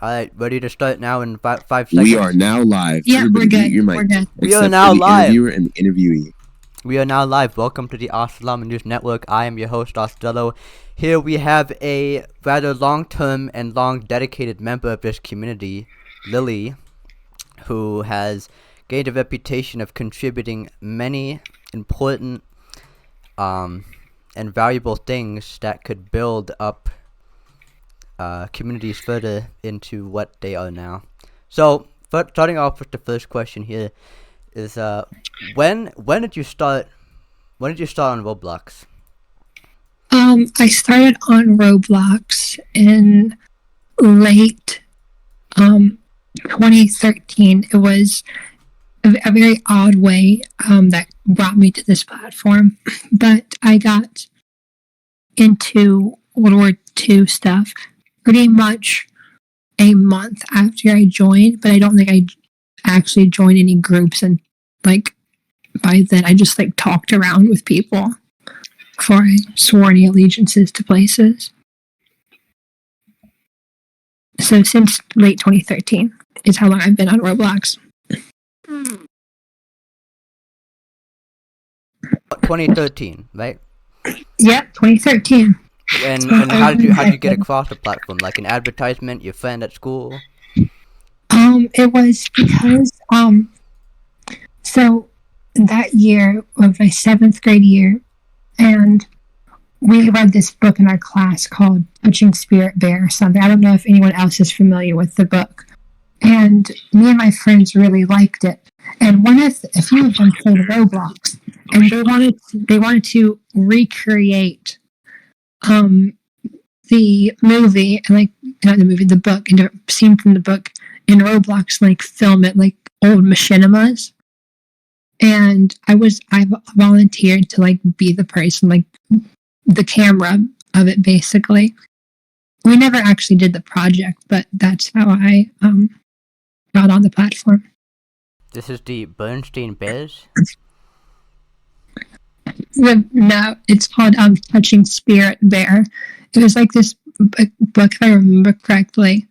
Alright, ready to start now in 5 seconds? We are now live. Yeah, Everybody we're good. mute your mic. We're good. We are Except now for the live. interviewer and the interviewee. We are now live. Welcome to the Aslam News Network. I am your host, Ostello. Here we have a rather long-term and long-dedicated member of this community, Lily, who has gained a reputation of contributing many important and valuable things that could build up communities further into what they are now. So, starting off with the first question here is when did you start on Roblox? I started on Roblox in late 2013. It was a very odd way that brought me to this platform, but I got into World War II stuff pretty much a month after I joined, but I don't think I actually joined any groups, and like by then I just like talked around with people before I swore any allegiances to places. So since late 2013 is how long I've been on Roblox. 2013, right? Yep, 2013. And how did you get across the platform? Like an advertisement, your friend at school? It was because so that year of my 7th grade year, and we read this book in our class called Touching Spirit Bear or something. I don't know if anyone else is familiar with the book. And me and my friends really liked it. And a few of them played Roblox, and they wanted to recreate the movie, and like not the movie, the book, and a scene from the book in Roblox, like film it like old machinimas. And I volunteered to like be the person, like the camera of it, basically. We never actually did the project, but that's how I got on the platform. This is the Bernstein Bears? No, it's called Touching Spirit Bear. It was like this book, if I remember correctly,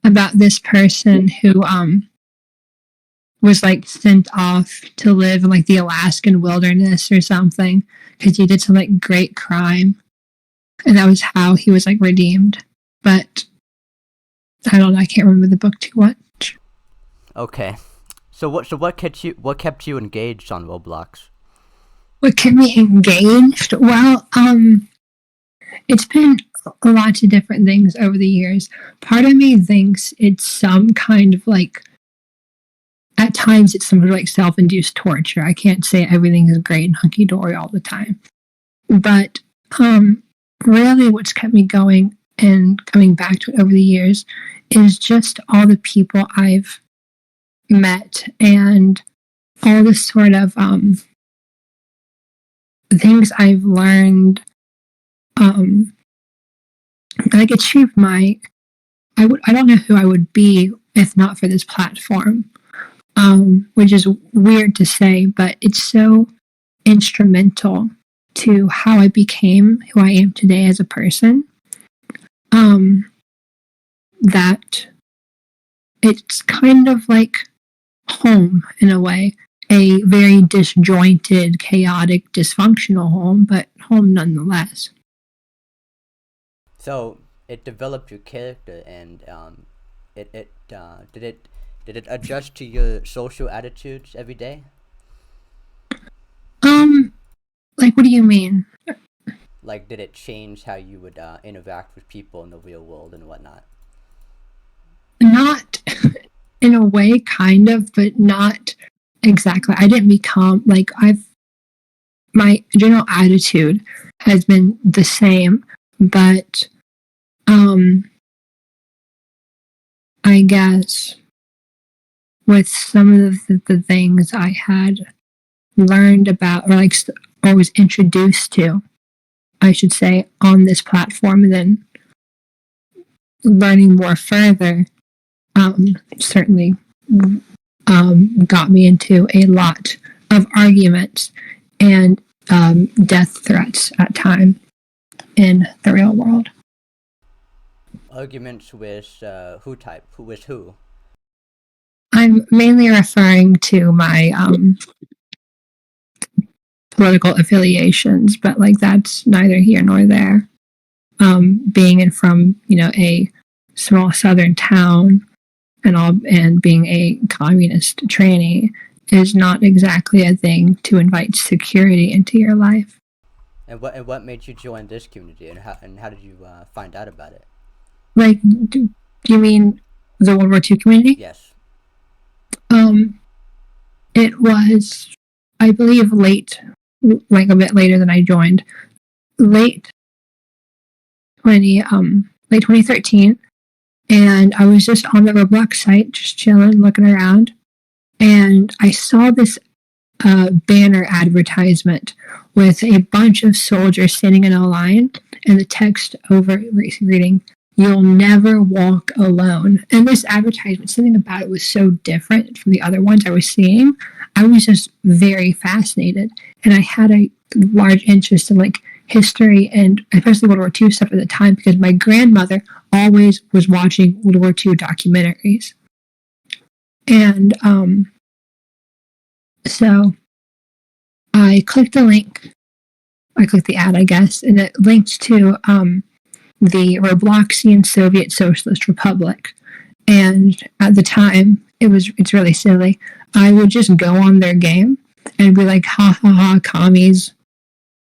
about this person who was like sent off to live in like the Alaskan wilderness or something because he did some like great crime, and that was how he was like redeemed. But I don't know, I can't remember the book too much. Okay, so what kept you engaged on Roblox? What kept me engaged? Well, it's been lots of different things over the years. Part of me thinks it's some kind of like, at times it's some sort of like self-induced torture. I can't say everything is great and hunky-dory all the time. But really what's kept me going and coming back to it over the years is just all the people I've met and all the sort of things I've learned. Like achieved I don't know who I would be if not for this platform. Which is weird to say, but it's so instrumental to how I became who I am today as a person, that it's kind of like home in a way, a very disjointed, chaotic, dysfunctional home, but home nonetheless. So it developed your character, and did it adjust to your social attitudes every day? Like, what do you mean? Like, did it change how you would interact with people in the real world and whatnot? Not in a way, kind of, but not exactly. I didn't become like my general attitude has been the same, but I guess with some of the things I had learned about, or was introduced to, I should say, on this platform, and then learning more further, certainly got me into a lot of arguments and death threats at times in the real world. Arguments with who type? Who with who? I'm mainly referring to my political affiliations, but like that's neither here nor there. Being in from a small southern town and being a communist tranny is not exactly a thing to invite security into your life. And what made you join this community, and how did you find out about it? Like, do you mean the World War II community? Yes. It was, I believe, late, like a bit later than I joined, late 2013, and I was just on the Roblox site, just chilling, looking around, and I saw this banner advertisement with a bunch of soldiers standing in a line, and the text over reading, "You'll never walk alone." And this advertisement, something about it was so different from the other ones I was seeing. I was just very fascinated, and I had a large interest in like history and especially World War II stuff at the time because my grandmother always was watching World War II documentaries. And so I clicked the link. I clicked the ad, I guess, and it linked to the Robloxian Soviet Socialist Republic. And at the time, it's really silly. I would just go on their game and be like, ha ha ha, commies,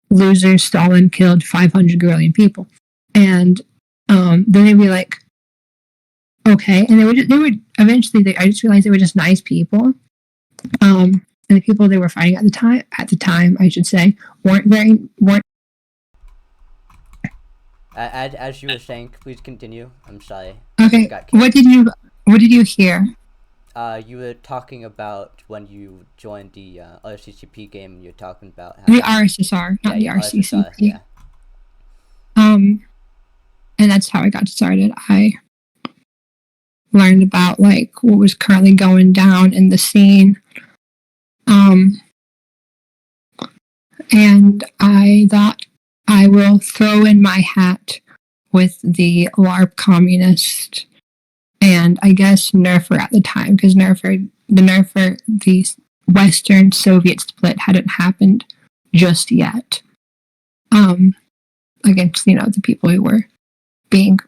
losers, Stalin killed 500 guerrillian people. And then they'd be like, okay. And they would eventually, I just realized they were just nice people. And the people they were fighting at the time, I should say, weren't. As you were saying, please continue. I'm sorry. Okay. What did you hear? You were talking about when you joined the RCCP game. You're talking about the RSSR, not the RCCP. RSSR, yeah. And that's how I got started. I learned about like what was currently going down in the scene. And I thought I will throw in my hat with the LARP communist and I guess Nerfer at the time, because the Western Soviet split hadn't happened just yet. Against, the people who were being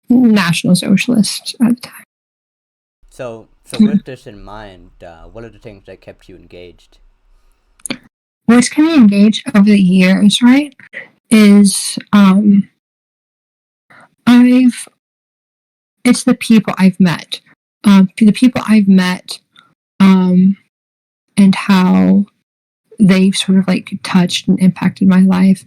National Socialists at the time. So with this in mind, what are the things that kept you engaged? What's kept me engaged over the years, right, is it's the people I've met. And how they've sort of like touched and impacted my life.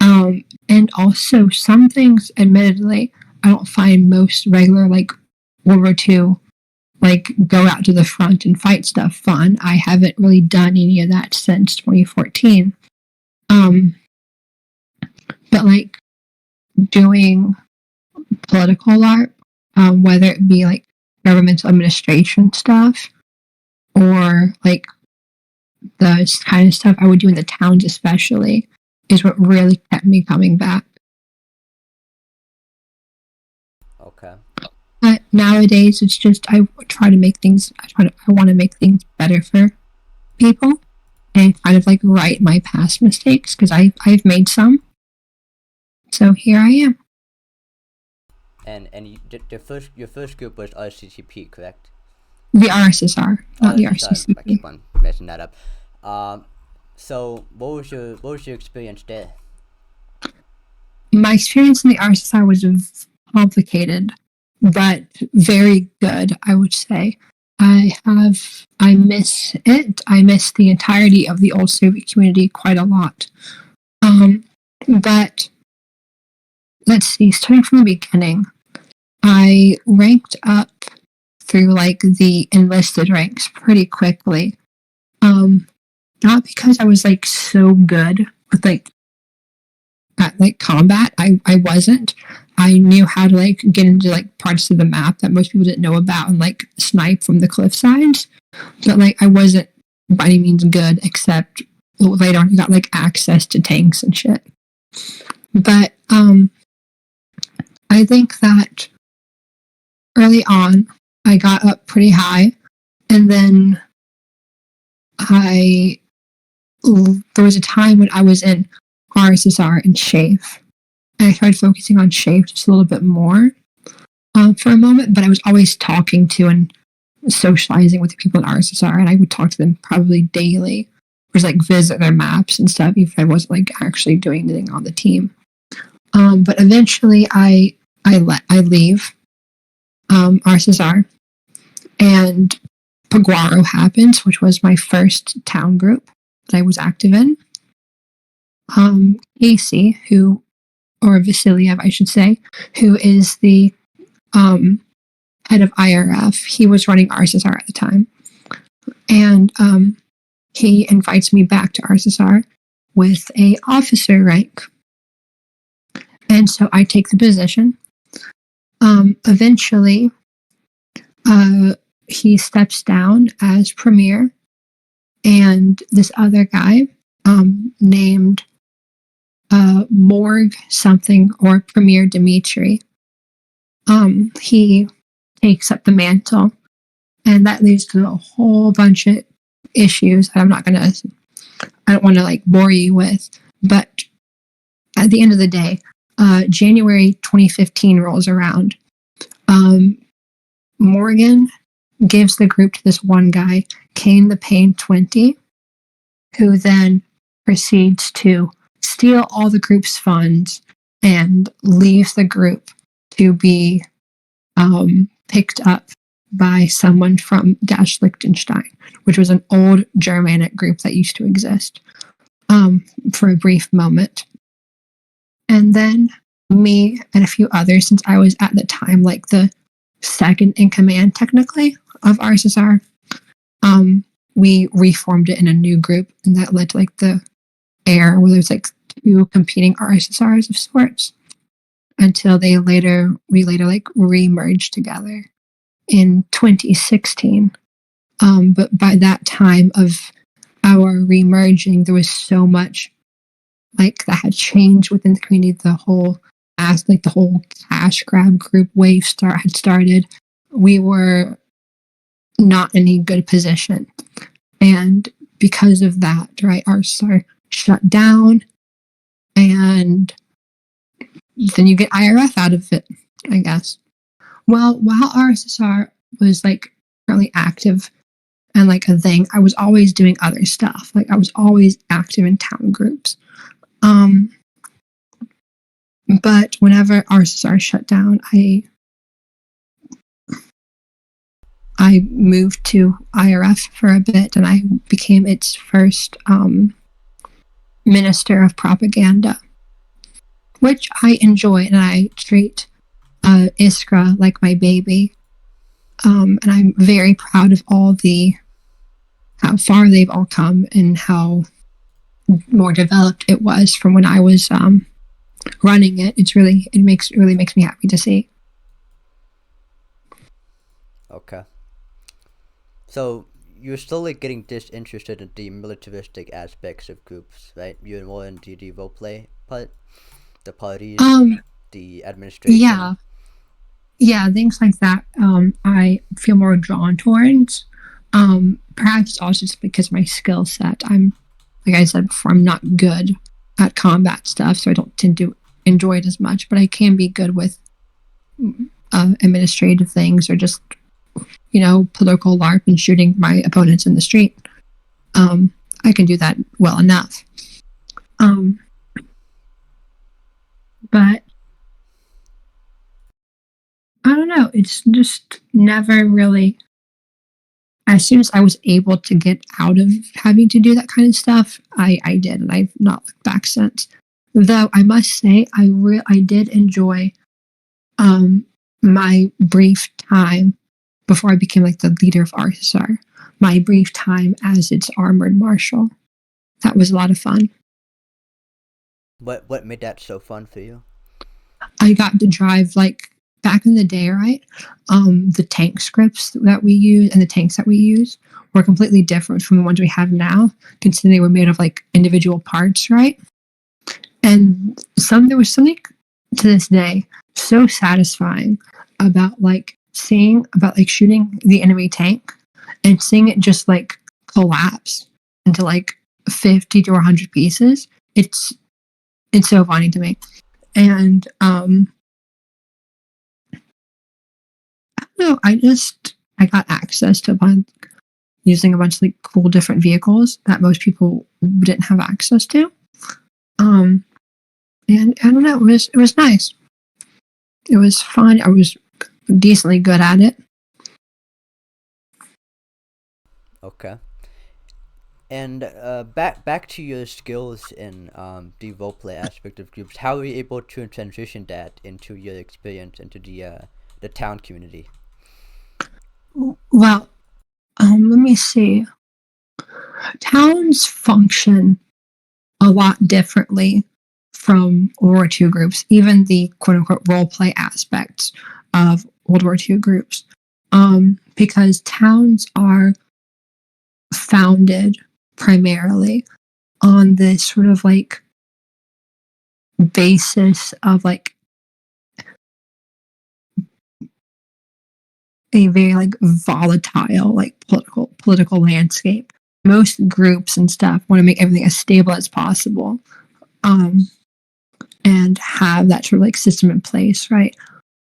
And also some things, admittedly, I don't find most regular like World War II, like go out to the front and fight stuff fun. I haven't really done any of that since 2014. But like doing political LARP, whether it be like governmental administration stuff or like the kind of stuff I would do in the towns especially, is what really kept me coming back. Okay. But nowadays, it's just I want to make things better for people and kind of like right my past mistakes because I've made some. So here I am. And your first group was RCCP, correct? The RSSR, not the RCCP. I keep on messing that up. So what was your experience there? My experience in the RSSR was complicated, but very good, I would say. I miss it. I miss the entirety of the old Soviet community quite a lot. But let's see, starting from the beginning, I ranked up through like the enlisted ranks pretty quickly. Not because I was like so good with like at like combat. I wasn't. I knew how to like get into like parts of the map that most people didn't know about and like snipe from the cliff sides. But like I wasn't by any means good, except later on I got like access to tanks and shit. But I think that early on, I got up pretty high, and then there was a time when I was in RSSR and SHAFE, and I started focusing on SHAFE just a little bit more for a moment, but I was always talking to and socializing with the people in RSSR, and I would talk to them probably daily, or like visit their maps and stuff, even if I wasn't like actually doing anything on the team. But eventually, I leave RSSR, and Paguaro happens, which was my first town group that I was active in. Casey, or Vasiliev, I should say, who is the head of IRF, he was running RSSR at the time. And he invites me back to RSSR with a officer rank. And so I take the position. Eventually, he steps down as premier, and this other guy named Morg something, or Premier Dimitri, he takes up the mantle, and that leads to a whole bunch of issues that I don't want to like bore you with, but at the end of the day, January 2015 rolls around. Morgan gives the group to this one guy, Kane the Pain 20, who then proceeds to steal all the group's funds and leaves the group to be picked up by someone from Dash Liechtenstein, which was an old Germanic group that used to exist for a brief moment. And then me and a few others, since I was at the time like the second in command technically of RSSR, we reformed it in a new group, and that led to like the era where there's like two competing RSSRs of sorts, until we later like re-merged together in 2016. But by that time of our re-merging, there was so much like that had changed within the community. The whole cash grab group wave had started. We were not in any good position, and because of that, right, RSSR shut down, and then you get IRF out of it, I guess. Well, while RSSR was like currently active and like a thing, I was always doing other stuff. Like I was always active in town groups. But whenever RSSR shut down, I moved to IRF for a bit, and I became its first minister of propaganda, which I enjoy, and I treat Iskra like my baby. And I'm very proud of how far they've all come and how more developed it was from when I was running it. It really makes me happy to see. Okay. So you're slowly getting disinterested in the militaristic aspects of groups, right? You're more into the roleplay part, the parties, the administration. Yeah, things like that. I feel more drawn towards. Perhaps it's also just because of my skill set. I'm, like I said before, I'm not good at combat stuff, so I don't tend to enjoy it as much. But I can be good with administrative things, or just political LARP and shooting my opponents in the street. I can do that well enough. But I don't know. It's just never really. As soon as I was able to get out of having to do that kind of stuff, I did, and I've not looked back since. Though I must say, I did enjoy my brief time before I became like the leader of RSSR. My brief time as its armored marshal. That was a lot of fun. What made that so fun for you? I got to drive, like, back in the day, right? The tank scripts that we use and the tanks that we use were completely different from the ones we have now, considering they were made of like individual parts, right? And there was something to this day so satisfying about like shooting the enemy tank and seeing it just like collapse into like 50 to 100 pieces. It's so funny to me. And I don't know, I got access to using a bunch of like cool different vehicles that most people didn't have access to. And I don't know, it was nice. It was fun. I was decently good at it. Okay. And back to your skills in the roleplay aspect of groups. How were you able to transition that into your experience into the town community? Well, let me see. Towns function a lot differently from World War II groups, even the quote-unquote role-play aspects of World War II groups, because towns are founded primarily on this sort of like basis of like a very like volatile like political landscape. Most groups and stuff want to make everything as stable as possible, and have that sort of like system in place, right,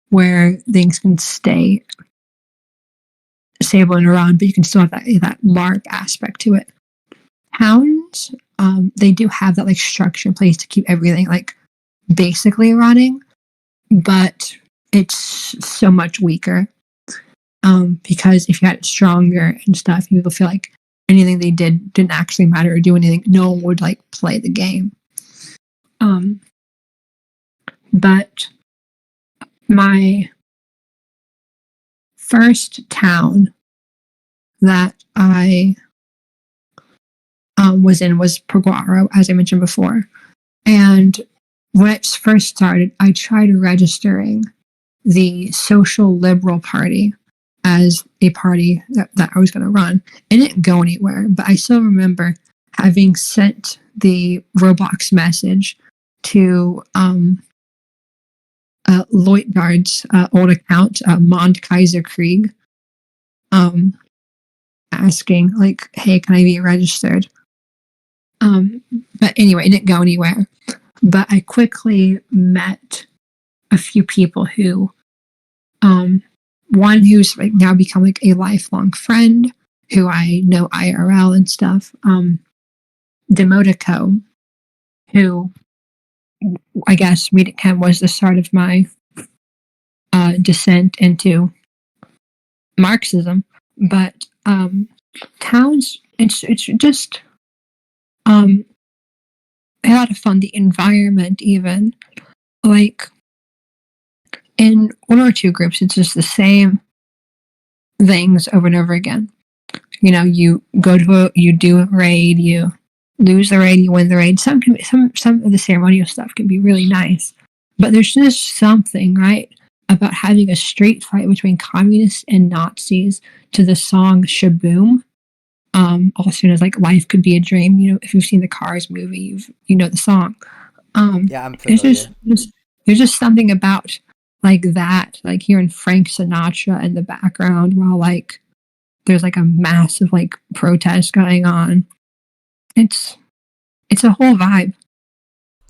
where things can stay stable and around, but you can still have that lark aspect to it. Towns, they do have that like structure in place to keep everything like basically running, but it's so much weaker. Because if you had it stronger and stuff, you would feel like anything they didn't actually matter or do anything. No one would like play the game. But my first town that I was in was Peguaro, as I mentioned before. And when it first started, I tried registering the Social Liberal Party as a party that I was going to run. It didn't go anywhere, but I still remember having sent the Roblox message to Leutgard's old account, Mond Kaiser Krieg, asking like, hey, can I be registered? But anyway, it didn't go anywhere. But I quickly met a few people who, one who's like now become like a lifelong friend who I know IRL and stuff, Demotico, who I guess meeting him was the start of my descent into Marxism. But towns, it's just a lot of fun. The environment, even like in one or two groups, it's just the same things over and over again. You know, you you do a raid, you lose the raid, you win the raid. Some of the ceremonial stuff can be really nice, but there's just something right about having a street fight between communists and Nazis to the song Shaboom. Also known as like "Life Could Be a Dream." You know, if you've seen the Cars movie, you know the song. Yeah, I'm familiar. There's just something about like that, like hearing Frank Sinatra in the background while like there's like a massive like protest going on. It's a whole vibe.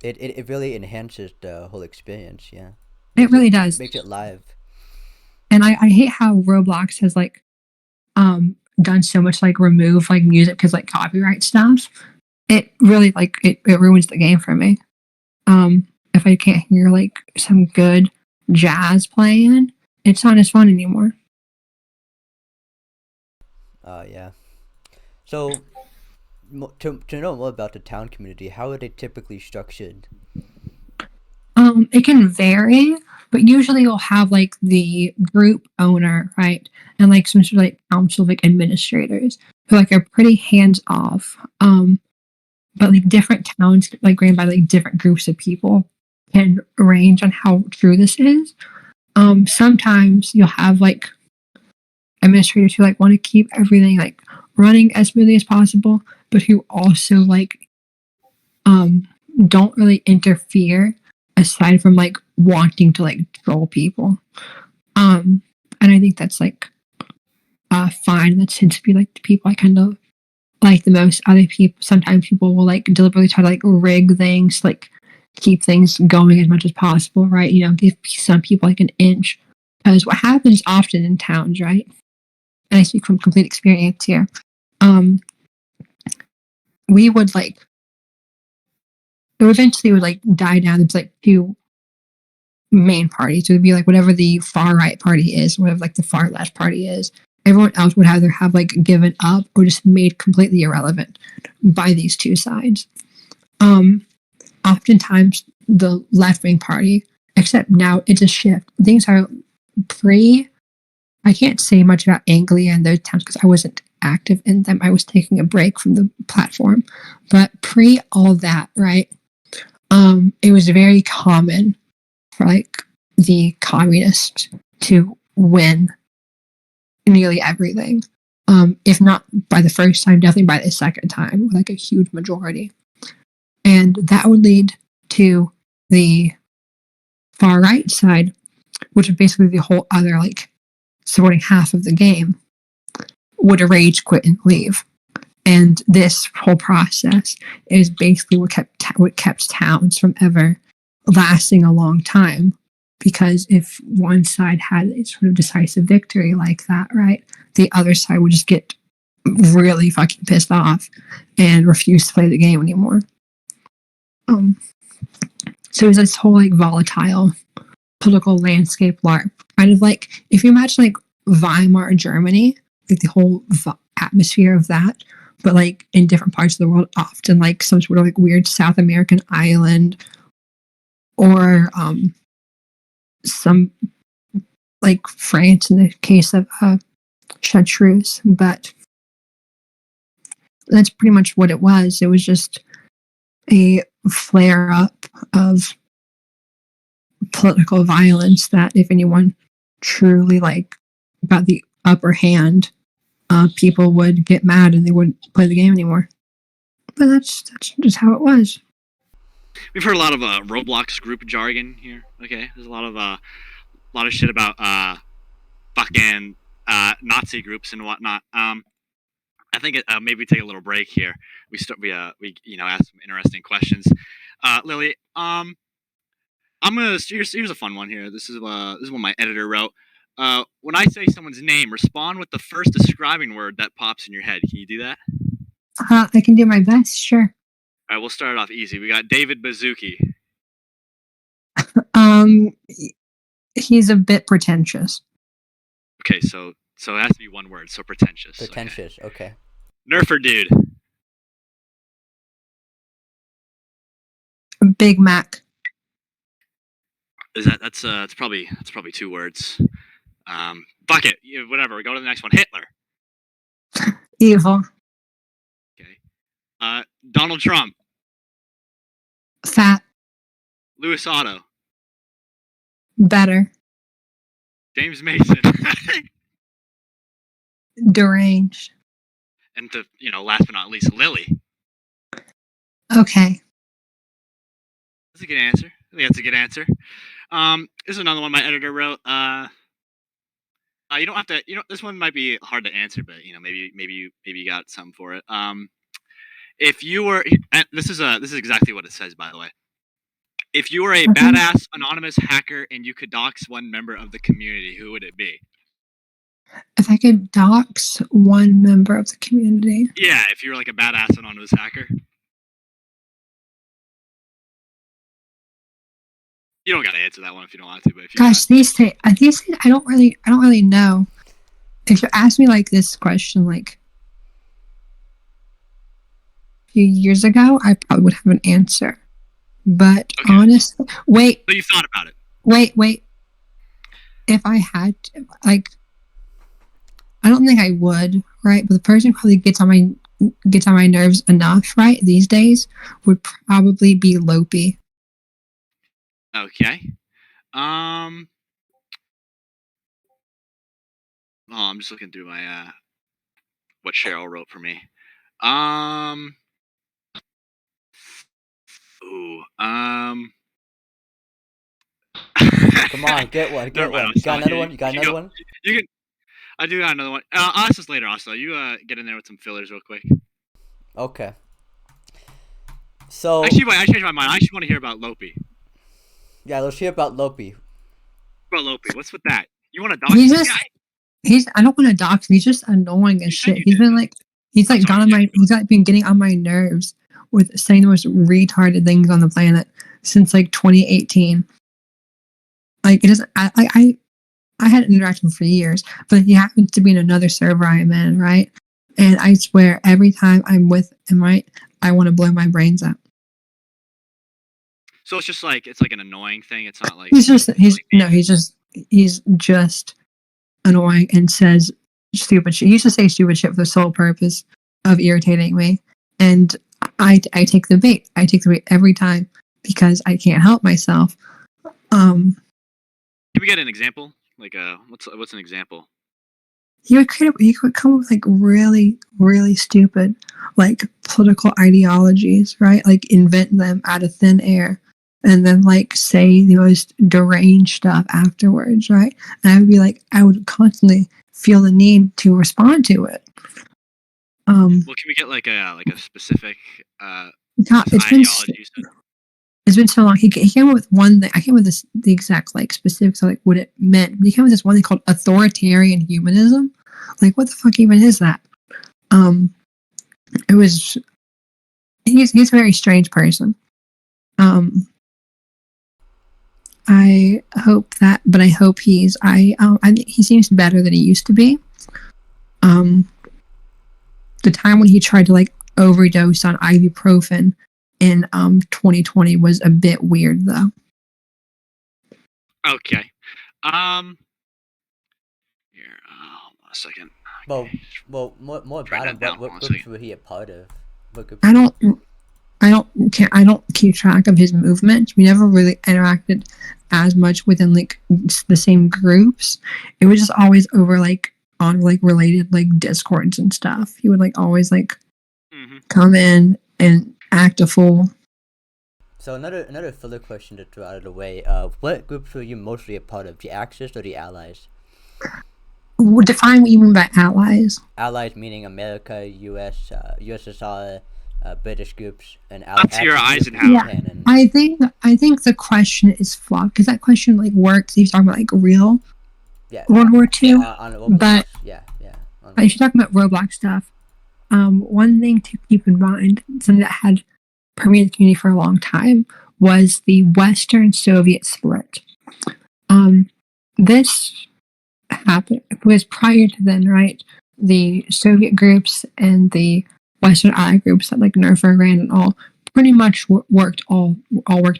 It really enhances the whole experience. Yeah, It really does. Makes it live. And I hate how Roblox has like done so much like remove like music because like copyright stuff. It really like it ruins the game for me. If I can't hear like some good jazz playing, it's not as fun anymore. Yeah. So to know more about the town community, how are they typically structured? It can vary, but usually you'll have like the group owner, right? And like some sort of like council of like administrators who like are pretty hands off. But like different towns like ran by like different groups of people can range on how true this is. Sometimes you'll have like administrators who like want to keep everything like running as smoothly as possible, but who also like don't really interfere aside from like wanting to like troll people. And I think that's like fine. That tends to be like the people I kind of like the most. Other people, sometimes people will like deliberately try to like rig things, like keep things going as much as possible, right? You know, give some people like an inch. Because what happens often in towns, right? And I speak from complete experience here. We would like, it eventually would like die down. It's like two main parties. It would be like whatever the far right party is, whatever like the far left party is. Everyone else would either have like given up or just made completely irrelevant by these two sides. Oftentimes the left wing party, except now it's a shift. Things are pre. I can't say much about Anglia and those towns because I wasn't active in them. I was taking a break from the platform, but pre all that, right? It was very common for like the communists to win nearly everything. If not by the first time, definitely by the second time, with like a huge majority. And that would lead to the far right side, which is basically the whole other like supporting half of the game, would rage quit and leave. And this whole process is basically what kept towns from ever lasting a long time. Because if one side had a sort of decisive victory like that, right, the other side would just get really fucking pissed off and refuse to play the game anymore. So it was this whole like volatile political landscape LARP. Kind of like if you imagine like Weimar Germany, like the whole atmosphere of that, but like in different parts of the world, often like some sort of like weird South American island, or some like France in the case of Chartreuse. But that's pretty much what it was. It was just a flare up of political violence that if anyone truly like got the upper hand, people would get mad and they wouldn't play the game anymore. But that's just how it was. We've heard a lot of Roblox group jargon here. Okay, there's a lot of shit about fucking Nazi groups and whatnot. I think maybe we take a little break here. We ask some interesting questions. Lily, I'm gonna here's a fun one here. This is one my editor wrote. When I say someone's name, respond with the first describing word that pops in your head. Can you do that? I can do my best, sure. All right, we'll start it off easy. We got David Bazuki. He's a bit pretentious. Okay, so it has to be one word. So pretentious. Pretentious. Okay. Nerfer dude. Big Mac. Is that's probably two words. Bucket. Whatever. Go to the next one. Hitler. Evil. Okay. Donald Trump. Fat. Louis Otto. Better. James Mason. Deranged. And last but not least, Lily. Okay. That's a good answer. I think that's a good answer. This is another one my editor wrote. You don't have to. This one might be hard to answer, but maybe you got some for it. If you were, this is exactly what it says, by the way. If you were a badass anonymous hacker and you could dox one member of the community, who would it be? If I could dox one member of the community. Yeah, if you were like a badass anonymous hacker. You don't gotta answer that one if you don't want to, but if you these days, I don't really know. If you asked me like this question like a few years ago, I probably would have an answer. But honestly, wait. So you thought about it. Wait. If I had to, like, I don't think I would, right? But the person who probably gets on my nerves enough, right? These days would probably be Lopi. Okay. Oh, I'm just looking through my what Cheryl wrote for me. Come on, get one, Never get mind, one. I'll You got stop. another one? You got You another go. one? You can. I do got another one. I'll ask this later, also. You get in there with some fillers real quick. Okay. So Actually, wait. I changed my mind. I actually want to hear about Lopi. yeah, let's hear about Lopi. About Lopi. What's with that? You want to dox He's this just guy? I don't want to dox him. He's just annoying as You said shit. you He's did. been like he's like Sorry, got on my he's like been getting on my nerves with saying the most retarded things on the planet since like 2018. Like it doesn't I had an interaction for years, but he happens to be in another server I'm in, right? And I swear every time I'm with him, right, I want to blow my brains out. So it's just like an annoying thing. It's not like He's just annoying and says stupid shit. He used to say stupid shit for the sole purpose of irritating me, and I take the bait. I take the bait every time because I can't help myself. Can we get an example? Like what's an example? He would come up with like really, really stupid like political ideologies, right? Like invent them out of thin air and then like say the most deranged stuff afterwards, right? And I would be like, I would constantly feel the need to respond to it. Well, can we get like a specific God, it's been ideology? You said? it's been so long. He came up with one thing. I can't remember the exact like specifics of like what it meant. But he came up with this one thing called authoritarian humanism. Like what the fuck even is that? It was he's a very strange person. I hope that, but I hope I think he seems better than he used to be. The time when he tried to like overdose on ibuprofen in 2020 was a bit weird though. Okay. Here, hold on a second. Well, more Write about him. that down What for 1 groups second. was he a part of? What groups I was don't keep track of his movements. We never really interacted as much within like the same groups. It was just always over like on like related like discords and stuff. He would like always like come in and act a fool. So another filler question to throw out of the way. What groups were you mostly a part of? The Axis or the Allies? Define what you mean by allies. Allies meaning America, U.S., USSR, British groups, and That's your Axis Eisenhower. Yeah. Japan and I think the question is flawed because that question like works. He's talking about like real yeah, World War II, on Roblox. but on if you're talking about Roblox stuff, one thing to keep in mind, something that had permeated the community for a long time, was the Western Soviet split. This happened was prior to then, right? The Soviet groups and the Western Allied groups that like Nerf, Iran, and all pretty much worked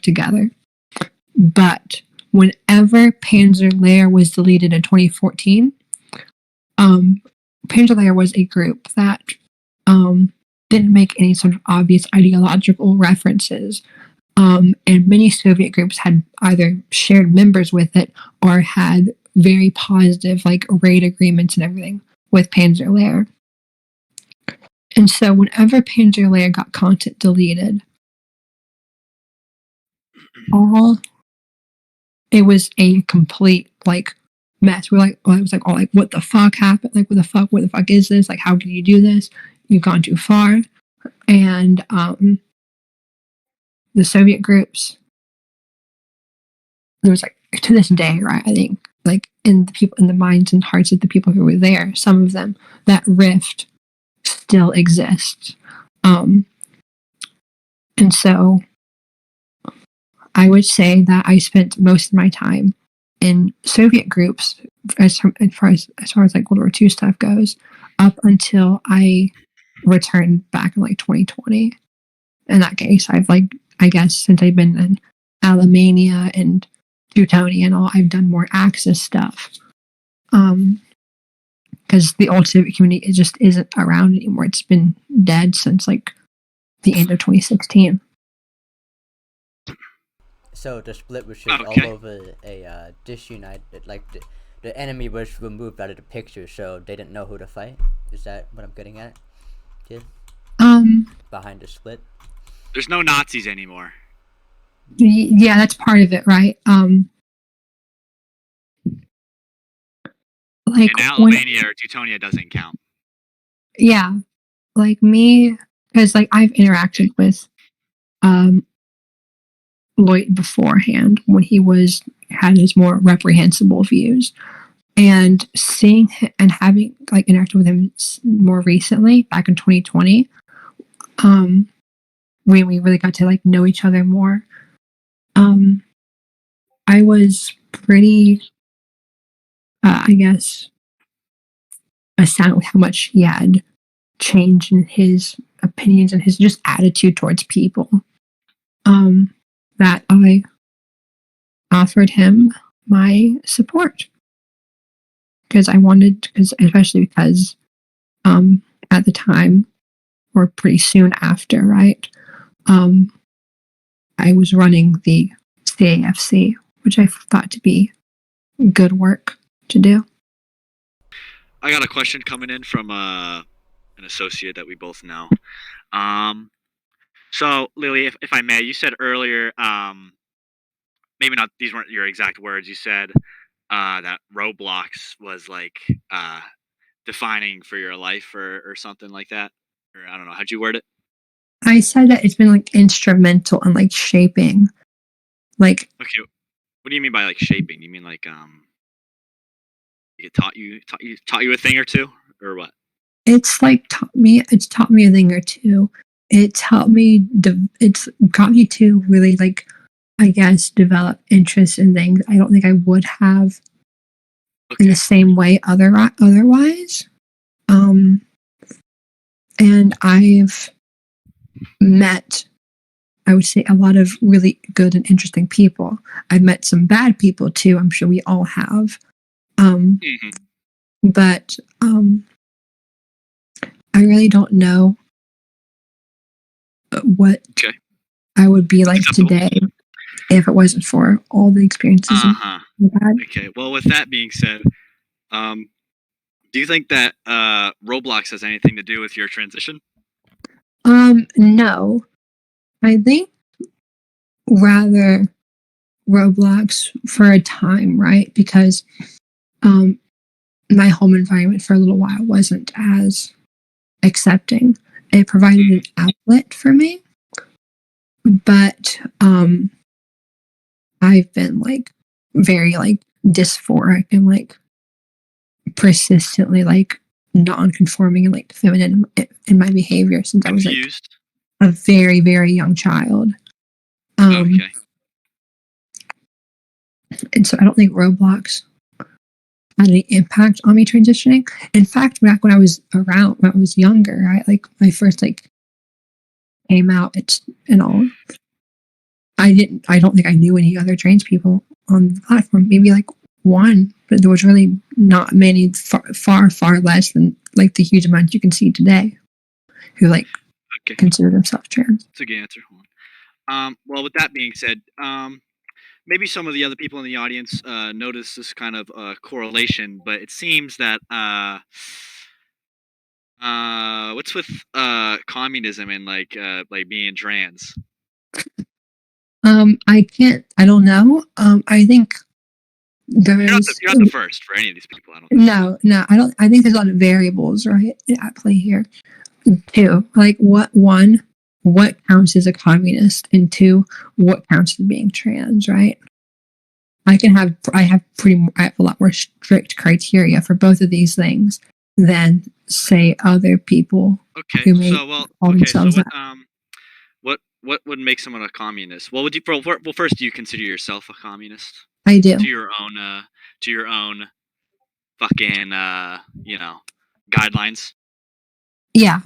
together. But whenever Panzer Lair was deleted in 2014, Panzer Lair was a group that didn't make any sort of obvious ideological references. And many Soviet groups had either shared members with it or had very positive like raid agreements and everything with Panzer Lair. And so whenever Panzer Lair got content deleted, it was a complete like mess. We're like, it was like, what the fuck happened? Like, what the fuck is this? Like, how can you do this? You've gone too far. And the Soviet groups, there was like, to this day, right? I think like in the minds and hearts of the people who were there, some of them, that rift still exists. And so I would say that I spent most of my time in Soviet groups as far as like World War II stuff goes, up until I returned back in like 2020. In that case, I've like, I guess since I've been in Alemania and Teutonia and all, I've done more Axis stuff. Because the old Soviet community, it just isn't around anymore. It's been dead since like the end of 2016. So the split was just Okay. all over a disunited, like the enemy was removed out of the picture, so they didn't know who to fight. Is that what I'm getting at? Yeah. Behind the split. There's no Nazis anymore. Yeah, that's part of it, right? like And when, Albania or Teutonia doesn't count. yeah, like me, because like I've interacted with Lloyd beforehand when he had his more reprehensible views, and seeing and having like interacted with him more recently back in 2020, when we really got to like know each other more, I was pretty, I guess, astounded with how much he had changed in his opinions and his just attitude towards people. That I offered him my support because especially because at the time or pretty soon after, right? I was running the CAFC, which I thought to be good work to do. I got a question coming in from an associate that we both know. So Lily, if I may, you said earlier, maybe not these weren't your exact words. You said that Roblox was like defining for your life or something like that. Or I don't know. How'd you word it? I said that it's been like instrumental in like shaping, like Okay. What do you mean by like shaping? You mean like it taught you a thing or two, or what? it's taught me a thing or two. It's helped me. It's got me to really like, I guess, develop interest in things I don't think I would have in the same way otherwise. And I've met, I would say, a lot of really good and interesting people. I've met some bad people too. I'm sure we all have. But I really don't know what I would be like today if it wasn't for all the experiences I've had. Okay. Well, with that being said, do you think that Roblox has anything to do with your transition? No. I think rather Roblox for a time, right? Because my home environment for a little while wasn't as accepting. It provided an outlet for me, but I've been like very like dysphoric and like persistently like non-conforming and like feminine in my behavior since I was like a very, very young child. Okay. And so I don't think Roblox had any impact on me transitioning. In fact, back when I was younger, like my first like came out and all, I don't think I knew any other trans people on the platform. Maybe like one, but there was really not many, far less than like the huge amount you can see today who like consider themselves trans. That's a good answer. Well, with that being said, maybe some of the other people in the audience notice this kind of correlation, but it seems that what's with communism and like being trans? I don't know. I think you're not the first for any of these people. I don't think no, I think there's a lot of variables, right, at play here. Two, like what counts as a communist, and two, what counts as being trans, right? I have a lot more strict criteria for both of these things than say other people who may call themselves that. What would make someone a communist? Well, first, do you consider yourself a communist? I do. To your own fucking guidelines. Yeah.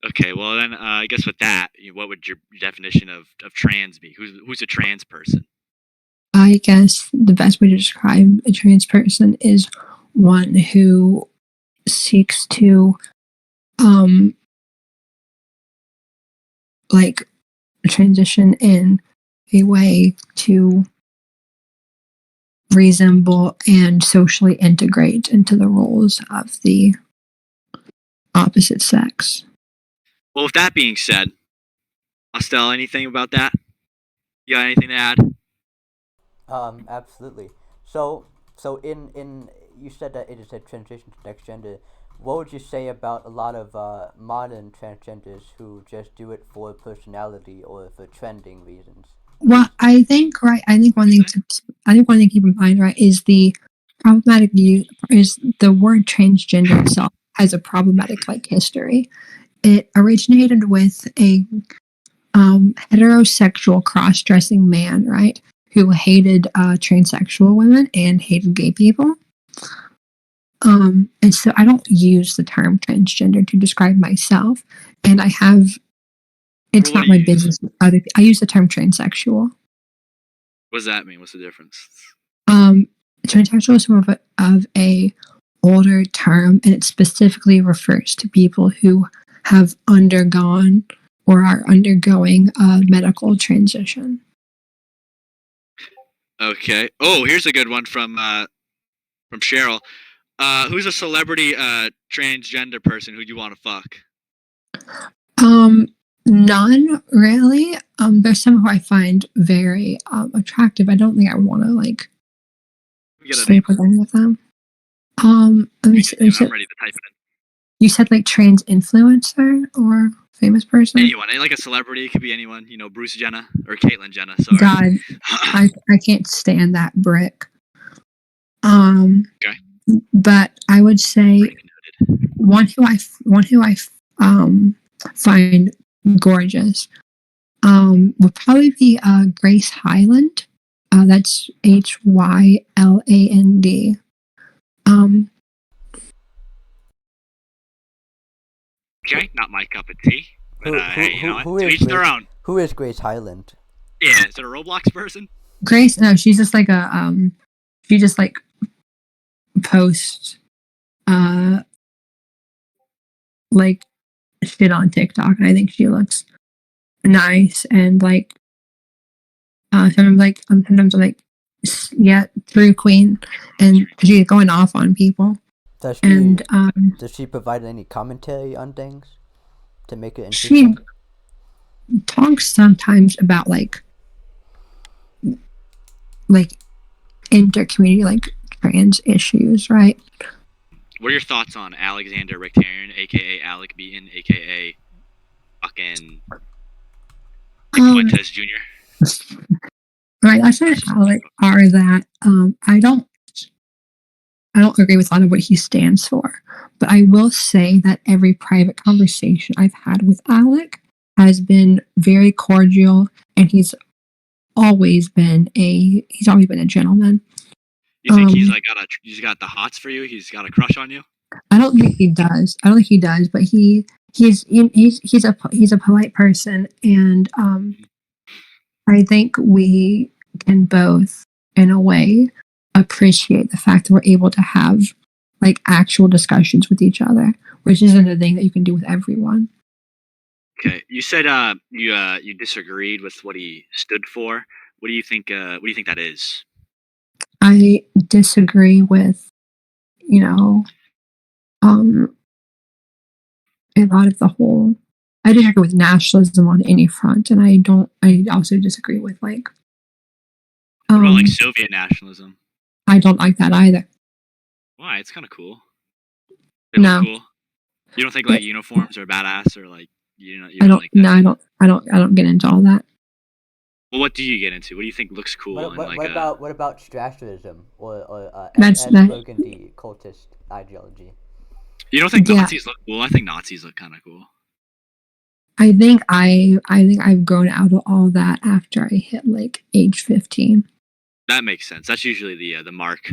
Okay, well then, I guess with that, what would your definition of trans be? Who's a trans person? I guess the best way to describe a trans person is one who seeks to like transition in a way to resemble and socially integrate into the roles of the opposite sex. Well, with that being said, Estelle, anything about that? You got anything to add? Absolutely. So in you said that it is a transition to next gender. What would you say about a lot of modern transgenders who just do it for personality or for trending reasons? Well, I think right. I think one thing to keep in mind, right, is the problematic use is the word transgender itself has a problematic like history. It originated with a heterosexual cross-dressing man, right, who hated transsexual women and hated gay people. And so I don't use the term transgender to describe myself, and I have. It's What not do my you use? business. I use the term transsexual. What does that mean? What's the difference? Transsexual is more of a older term, and it specifically refers to people who have undergone or are undergoing a medical transition. Okay. Oh, here's a good one from Cheryl. Who's a celebrity transgender person who you want to fuck? None really. There's some who I find very attractive. I don't think I would want to like Get a name. sleep with any of them. Let me see. I'm ready to type it in. You said like trans influencer or famous person? Anyone, like a celebrity. It could be anyone. You know, Bruce Jenner or Caitlyn Jenner. Sorry. God, I can't stand that brick. Okay. But I would say one who I find gorgeous would probably be Grace Hyland. That's Hyland. Okay, not my cup of tea. But Who to is each their Grace, own. who is Grace Hyland? Yeah, is it a Roblox person? Grace, no, she's just like a she just like posts like shit on TikTok, and I think she looks nice and like sometimes I'm like yeah, true queen, and she's going off on people. Does she provide any commentary on things to make it she interesting? talks sometimes about like inter-community like trans issues, right? What are your thoughts on Alexander Ricktarian, aka Alec Beaton, aka fucking Fuentes Jr.? Right, I said Alec are that I don't agree with a lot of what he stands for, but I will say that every private conversation I've had with Alec has been very cordial, and he's always been a gentleman. You think he's got the hots for you? He's got a crush on you? I don't think he does, but he's a polite person, and I think we can both, in a way, appreciate the fact that we're able to have like actual discussions with each other, which isn't a thing that you can do with everyone. Okay, you said you disagreed with what he stood for. What do you think? What do you think that is? I disagree with, a lot of the whole. I disagree with nationalism on any front, and I also disagree with like. What about like Soviet nationalism? I don't like that either. Why? It's kind of cool. They look cool. You don't think like uniforms are badass or like I don't like that? No, I don't get into all that. Well, what do you get into? What do you think looks cool? What about Strasserism or That's burgundy cultist ideology? You don't think Nazis look cool? I think Nazis look kind of cool. I think I've grown out of all that after I hit like age 15. That makes sense. That's usually the mark.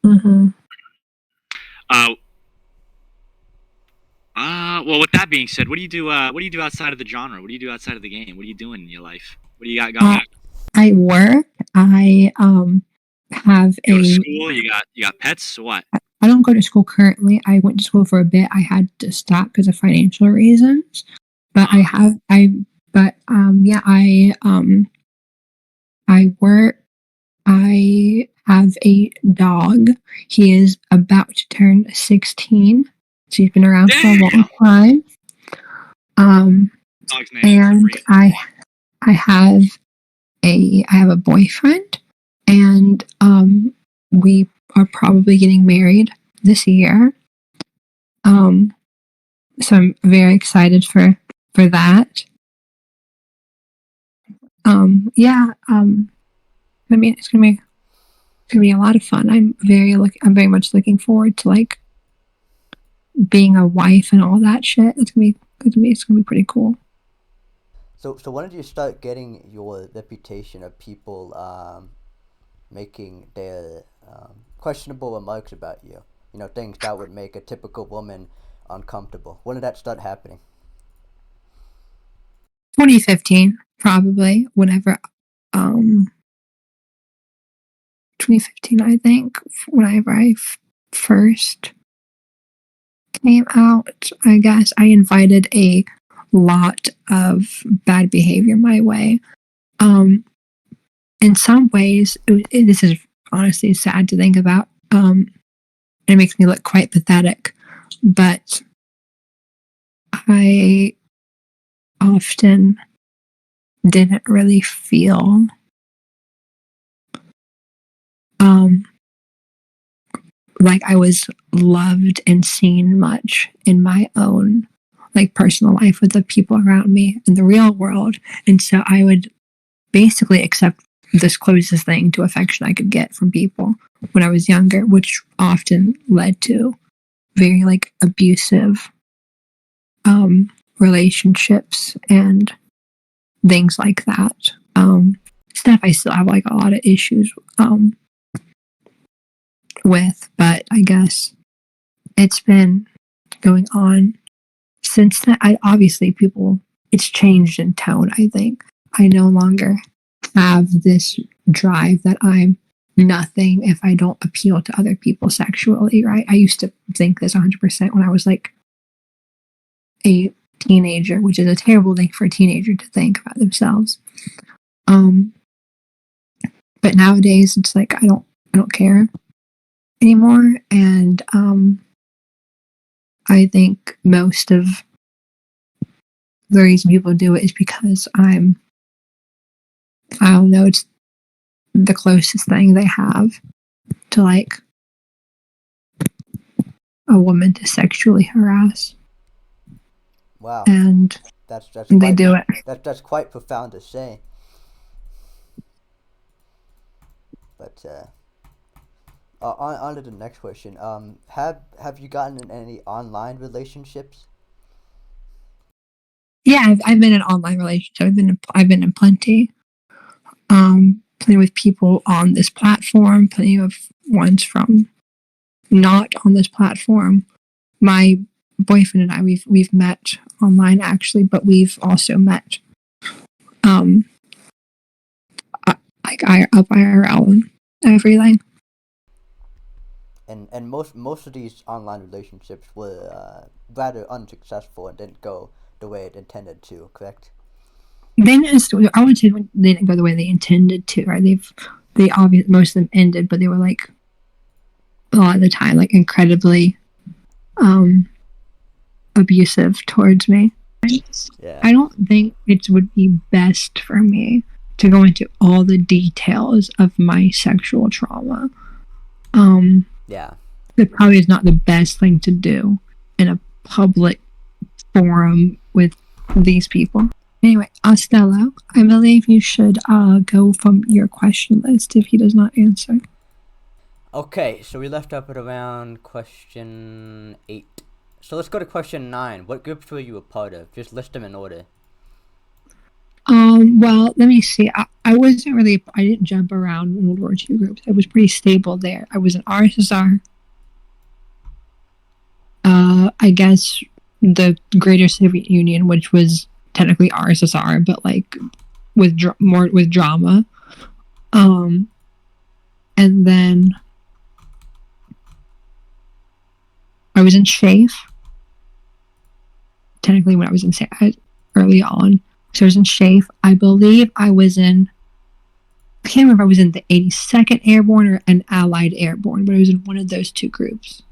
Mm-hmm. Well, with that being said, what do you do? What do you do outside of the genre? What do you do outside of the game? What are you doing in your life? What do you got going? I work. I have you go to school. You got pets. What? I don't go to school currently. I went to school for a bit. I had to stop because of financial reasons. But I work. I have a dog. He is about to turn 16. So he's been around for a long time. And I have a boyfriend, and we are probably getting married this year. So I'm very excited for that. Yeah. It's gonna be a lot of fun. I'm very much looking forward to like being a wife and all that shit. It's gonna be pretty cool. So when did you start getting your reputation of people making their questionable remarks about you? You know, things that would make a typical woman uncomfortable. When did that start happening? 2015, probably. Whenever, 2015, I think. Whenever I first came out, I guess I invited a lot of bad behavior my way. In some ways, this is honestly sad to think about. It makes me look quite pathetic, but I often didn't really feel like I was loved and seen much in my own like personal life with the people around me in the real world. And so I would basically accept this closest thing to affection I could get from people when I was younger, which often led to very like abusive relationships and things like that. Stuff I still have like a lot of issues with, but I guess it's been going on since then. It's changed in tone. I think I no longer have this drive that I'm nothing if I don't appeal to other people sexually, right? I used to think this 100% when I was like a teenager, which is a terrible thing for a teenager to think about themselves. But nowadays it's like I don't care anymore, and I think most of the reason people do it is because I don't know, it's the closest thing they have to like a woman to sexually harass. Wow. And That's they quite, do it. That's quite profound to say. But on to the next question. Have you gotten in any online relationships? Yeah, I've been in online relationships. I've been in plenty. Plenty with people on this platform. Plenty of ones from not on this platform. My boyfriend and I, we've met online actually, but we've also met like up IRL and everything. And most of these online relationships were rather unsuccessful and didn't go the way it intended to, correct? I wouldn't say they didn't go the way they intended to, right? They obviously, most of them ended, but they were like a lot of the time like incredibly abusive towards me. Yeah. I don't think it would be best for me to go into all the details of my sexual trauma. Yeah. It probably is not the best thing to do in a public forum with these people. Anyway, Ostello, I believe you should go from your question list if he does not answer. Okay, so we left up at around question 8. So let's go to question 9. What groups were you a part of? Just list them in order. Well, let me see. I didn't jump around in World War II groups. I was pretty stable there. I was an RSSR. I guess the Greater Soviet Union, which was technically RSSR, but like with more with drama. And then I was in SHAEF. Technically, when I was in early on. So I was in SHAEF. I believe I can't remember if I was in the 82nd Airborne or an Allied Airborne, but I was in one of those two groups.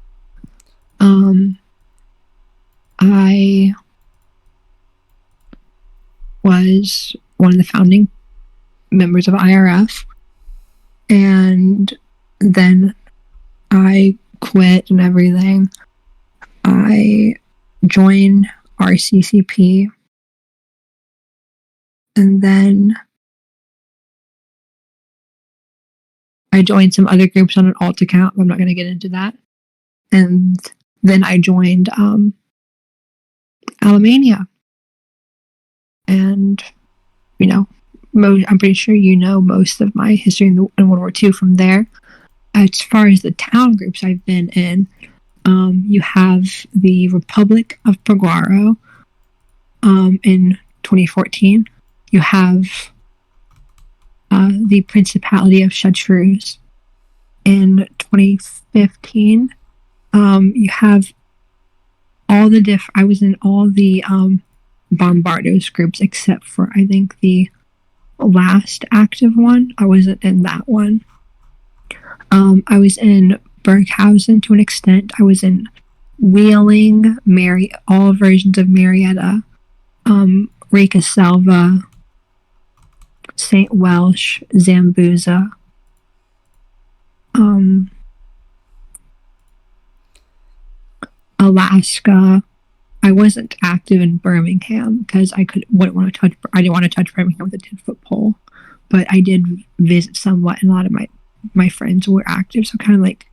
I was one of the founding members of IRF, and then I quit and everything. I joined RCCP, and then I joined some other groups on an alt account. I'm not going to get into that. And then I joined Alemania. And, you know, I'm pretty sure you know most of my history in World War II from there. As far as the town groups I've been in, you have the Republic of Peguaro in 2014. You have the Principality of Chartreuse in 2015. You have all the I was in all the Bombardos groups except for, I think, the last active one. I wasn't in that one. I was in Berghausen to an extent. I was in Wheeling, all versions of Marietta, Rica Selva, St. Welsh, Zambuza. Alaska. I wasn't active in Birmingham because I didn't want to touch Birmingham with a 10-foot pole, but I did visit somewhat, and a lot of my friends were active, so kind of like,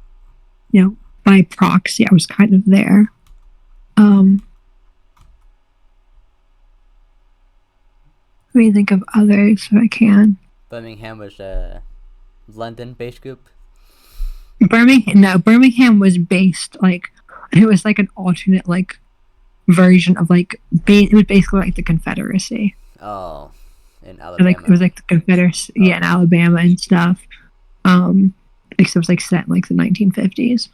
you know, by proxy, I was kind of there. Let me think of others if I can. Birmingham was a London-based group? Birmingham was based, like, it was like an alternate, like, version of, like, it was basically like the Confederacy. Oh, in Alabama. Like, it was like the Confederacy, yeah, in Alabama and stuff. Because it was like set in like the 1950s.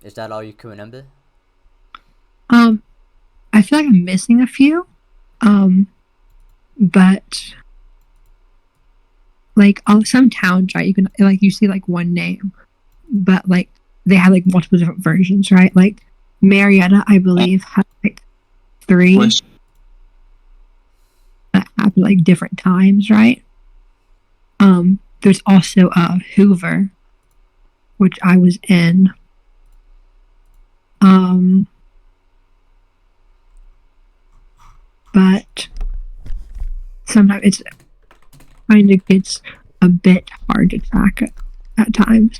Is that all you can remember? I feel like I'm missing a few. But like some towns, right? You can like you see like one name, but like they have like multiple different versions, right? Like Marietta, I believe, had like 3 that happened like different times, right? There's also Hoover, which I was in. But sometimes it kind of gets a bit hard to track at times.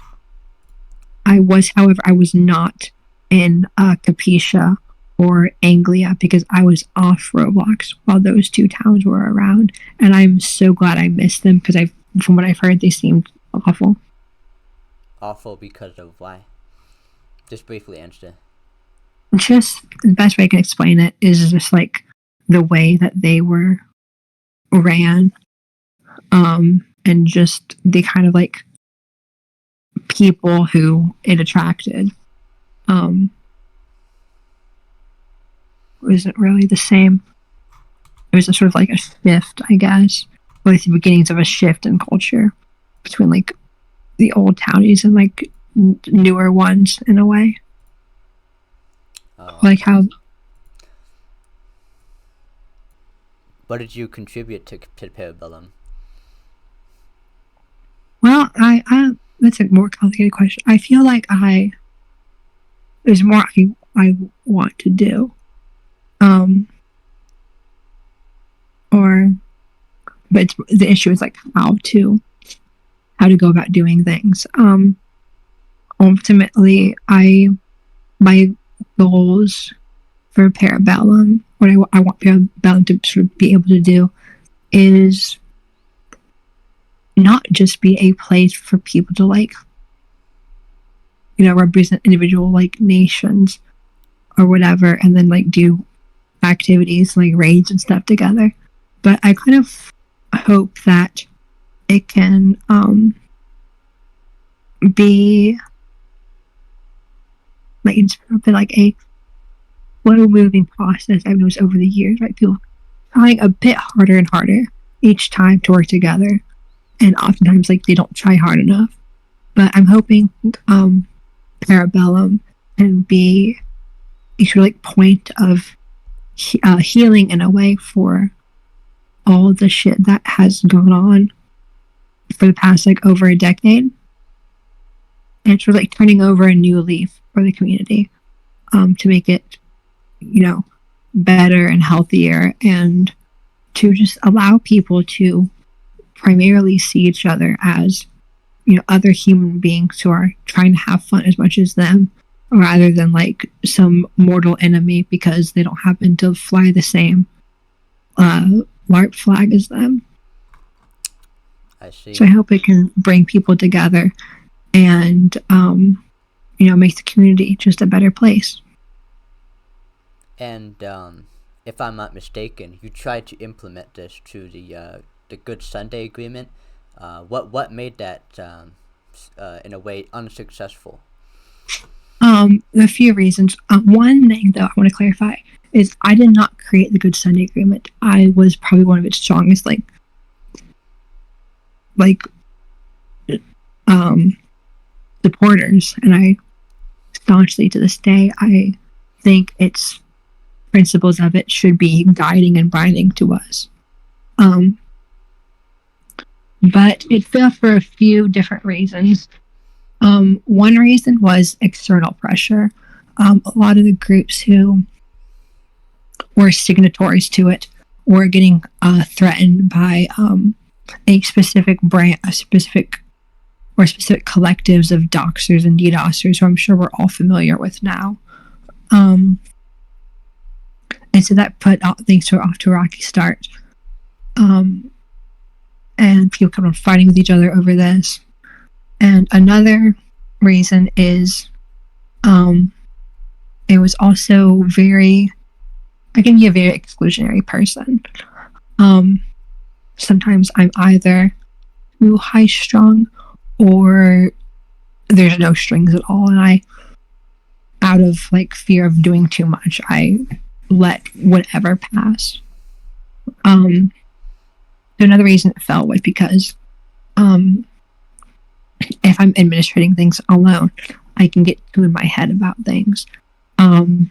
However, I was not in Capicia or Anglia because I was off Roblox while those 2 towns were around, and I'm so glad I missed them because from what I've heard, they seemed awful. Awful because of why? Just briefly answer. Just the best way I can explain it is just like the way that they were ran, and just the kind of like people who it attracted wasn't really the same. It was a sort of like a shift, I guess, like the beginnings of a shift in culture between like the old townies and like newer ones in a way. Like how. What did you contribute to Parabellum? Well, that's a more complicated question. I feel like there's more I want to do. But the issue is like how to go about doing things. Ultimately, my goals for Parabellum, what I want Parabellum to sort of be able to do is not just be a place for people to like, you know, represent individual like nations or whatever, and then like do activities like raids and stuff together. But I kind of hope that it can be like it's been like a slow moving process I've noticed over the years, right? People trying a bit harder and harder each time to work together, and oftentimes like they don't try hard enough. But I'm hoping Parabellum can be a sort of like point of healing in a way for all the shit that has gone on for the past like over a decade. and it's like turning over a new leaf for the community, to make it, better and healthier, and to just allow people to primarily see each other as, other human beings who are trying to have fun as much as them, rather than like some mortal enemy because they don't happen to fly the same LARP flag as them. I see. So I hope it can bring people together and, make the community just a better place. And if I'm not mistaken, you tried to implement this to the Good Sunday Agreement. What made that in a way unsuccessful? A few reasons. One thing though I want to clarify is I did not create the Good Sunday Agreement. I was probably one of its strongest supporters, and I staunchly to this day I think its principles of it should be guiding and binding to us. But it failed for a few different reasons. One reason was external pressure. A lot of the groups who were signatories to it were getting threatened by a specific brand, specific collectives of doxers and DDoSers, who I'm sure we're all familiar with now. And so that put things off to a rocky start. And people kept on fighting with each other over this. And another reason is it was also I can be a very exclusionary person. Sometimes I'm either too high strung or there's no strings at all, and out of fear of doing too much, I let whatever pass. So another reason it fell was because if I'm administrating things alone, I can get too in my head about things, and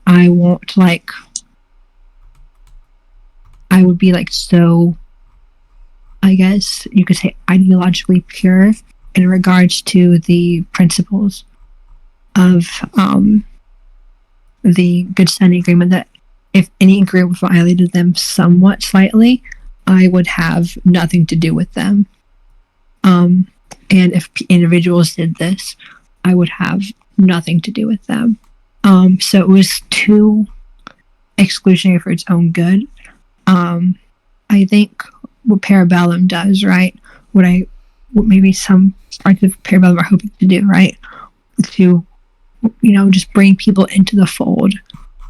I won't I would be so, I guess you could say, ideologically pure in regards to the principles of the Good Sunday Agreement, that if any group violated them somewhat slightly, I would have nothing to do with them. And if individuals did this, I would have nothing to do with them. So it was too exclusionary for its own good. I think what Parabellum does, right? What maybe some parts of Parabellum are hoping to do, right? To, just bring people into the fold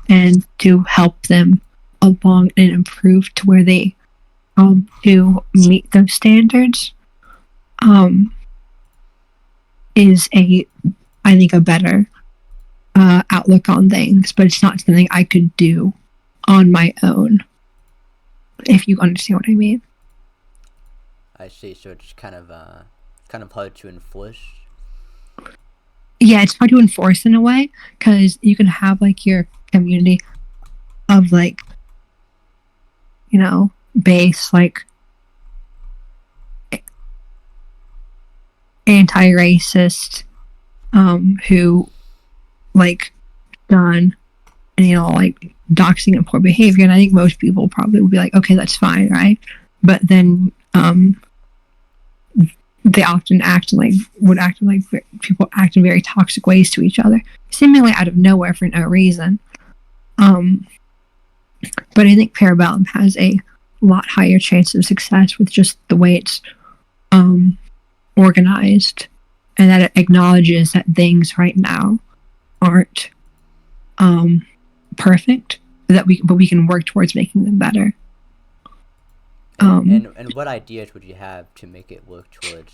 and to help them along and improve to where they, to meet those standards, is I think a better outlook on things, but it's not something I could do on my own, if you understand what I mean. I see. So it's kind of hard to enforce. Yeah, it's hard to enforce in a way, because you can have your community of base anti-racist who done and doxing and poor behavior, and I think most people probably would be okay, that's fine, right? But then they often people act in very toxic ways to each other, seemingly out of nowhere for no reason. But I think Parabellum has a lot higher chance of success with just the way it's organized, and that it acknowledges that things right now aren't perfect, but we can work towards making them better. And what ideas would you have to make it work towards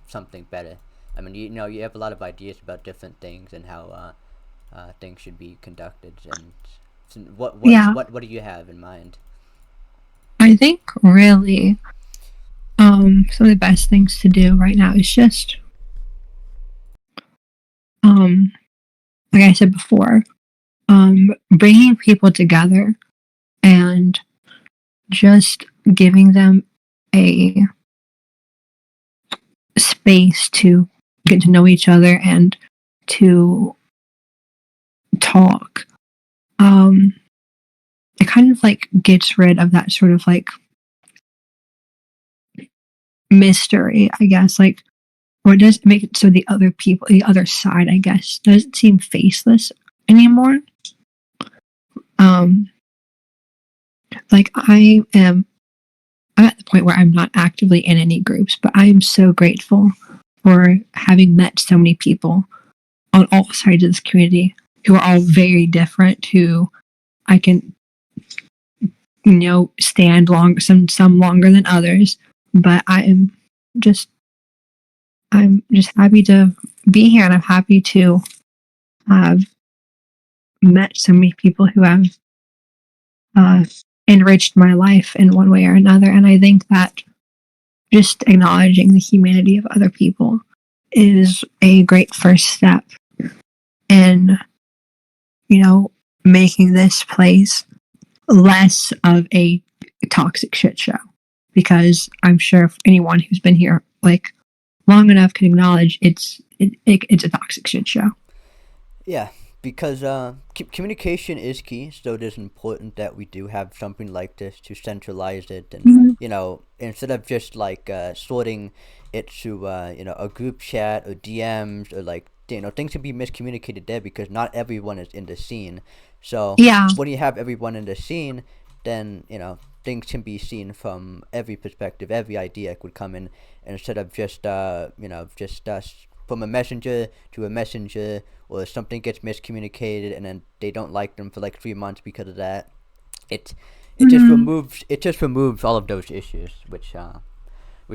something better? I mean, you have a lot of ideas about different things and how things should be conducted. And so what do you have in mind? I think really some of the best things to do right now is just like I said before, bringing people together and just giving them a space to get to know each other and to talk. It kind of like gets rid of that sort of like mystery, I guess, like, or it does make it so the other people, the other side, I guess, doesn't seem faceless anymore. Like I'm at the point where I'm not actively in any groups, but I am so grateful for having met so many people on all sides of this community who are all very different, who I can, stand long, some longer than others, but I'm just happy to be here, and I'm happy to have met so many people who have enriched my life in one way or another. And I think that just acknowledging the humanity of other people is a great first step in, making this place less of a toxic shit show. Because I'm sure if anyone who's been here like long enough can acknowledge it's a toxic shit show. Yeah, because communication is key, so it is important that we do have something like this to centralize it, and instead of just like sorting it to a group chat or DMs, or like things can be miscommunicated there because not everyone is in the scene. So Yeah. when you have everyone in the scene, then things can be seen from every perspective. Every idea could come in, instead of just from a messenger to a messenger, or something gets miscommunicated and then they don't like them for like 3 months because of that. It just removes all of those issues, which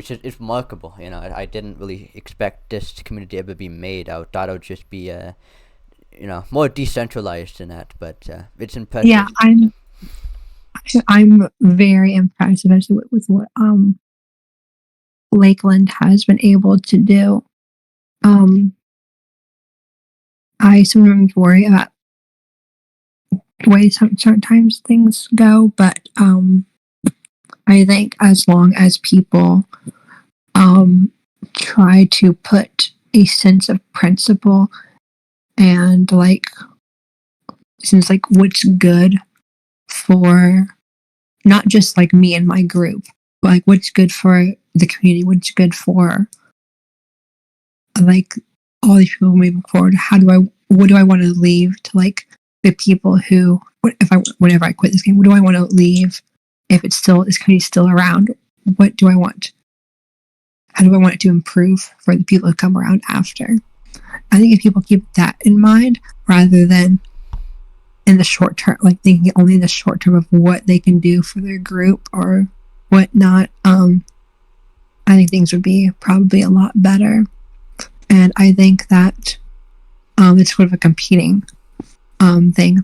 is remarkable. I didn't really expect this community to ever be made. I thought it would just be more decentralized than that, but it's impressive. Yeah, I'm very impressed especially with what Lakeland has been able to do. I sometimes worry about the way sometimes things go, but I think as long as people try to put a sense of principle and what's good for not just like me and my group, but like what's good for the community, what's good for like all these people moving forward. What do I want to leave to like the people who, whenever I quit this game, what do I want to leave if this community still around? What do I want? How do I want it to improve for the people who come around after? I think if people keep that in mind rather than in the short term, like thinking only in the short term of what they can do for their group or whatnot, I think things would be probably a lot better. And I think that it's sort of a competing thing.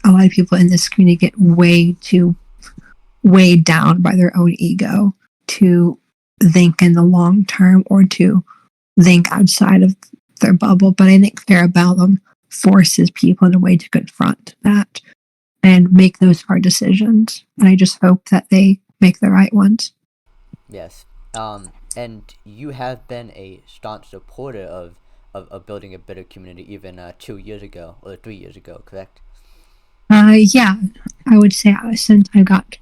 A lot of people in this community get weighed down by their own ego to think in the long term or to think outside of their bubble. But I think Farabellum forces people in a way to confront that and make those hard decisions. And I just hope that they make the right ones. Yes. And you have been a staunch supporter of building a better community even 2 years ago or 3 years ago, correct? Yeah, I would say since I got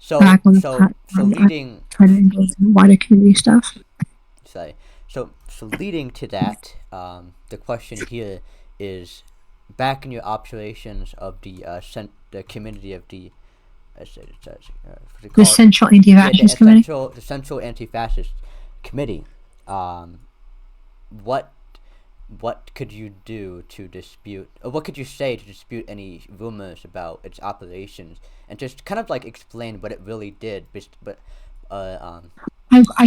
back on the platform, I try to engage in wider community stuff. Sorry. So leading to that, the question here is, back in your observations of the community of the the Central Anti-Fascist Committee. The Central Anti-Fascist Committee. What could you do to dispute, or what could you say to dispute any rumors about its operations, and just kind of like explain what it really did? But I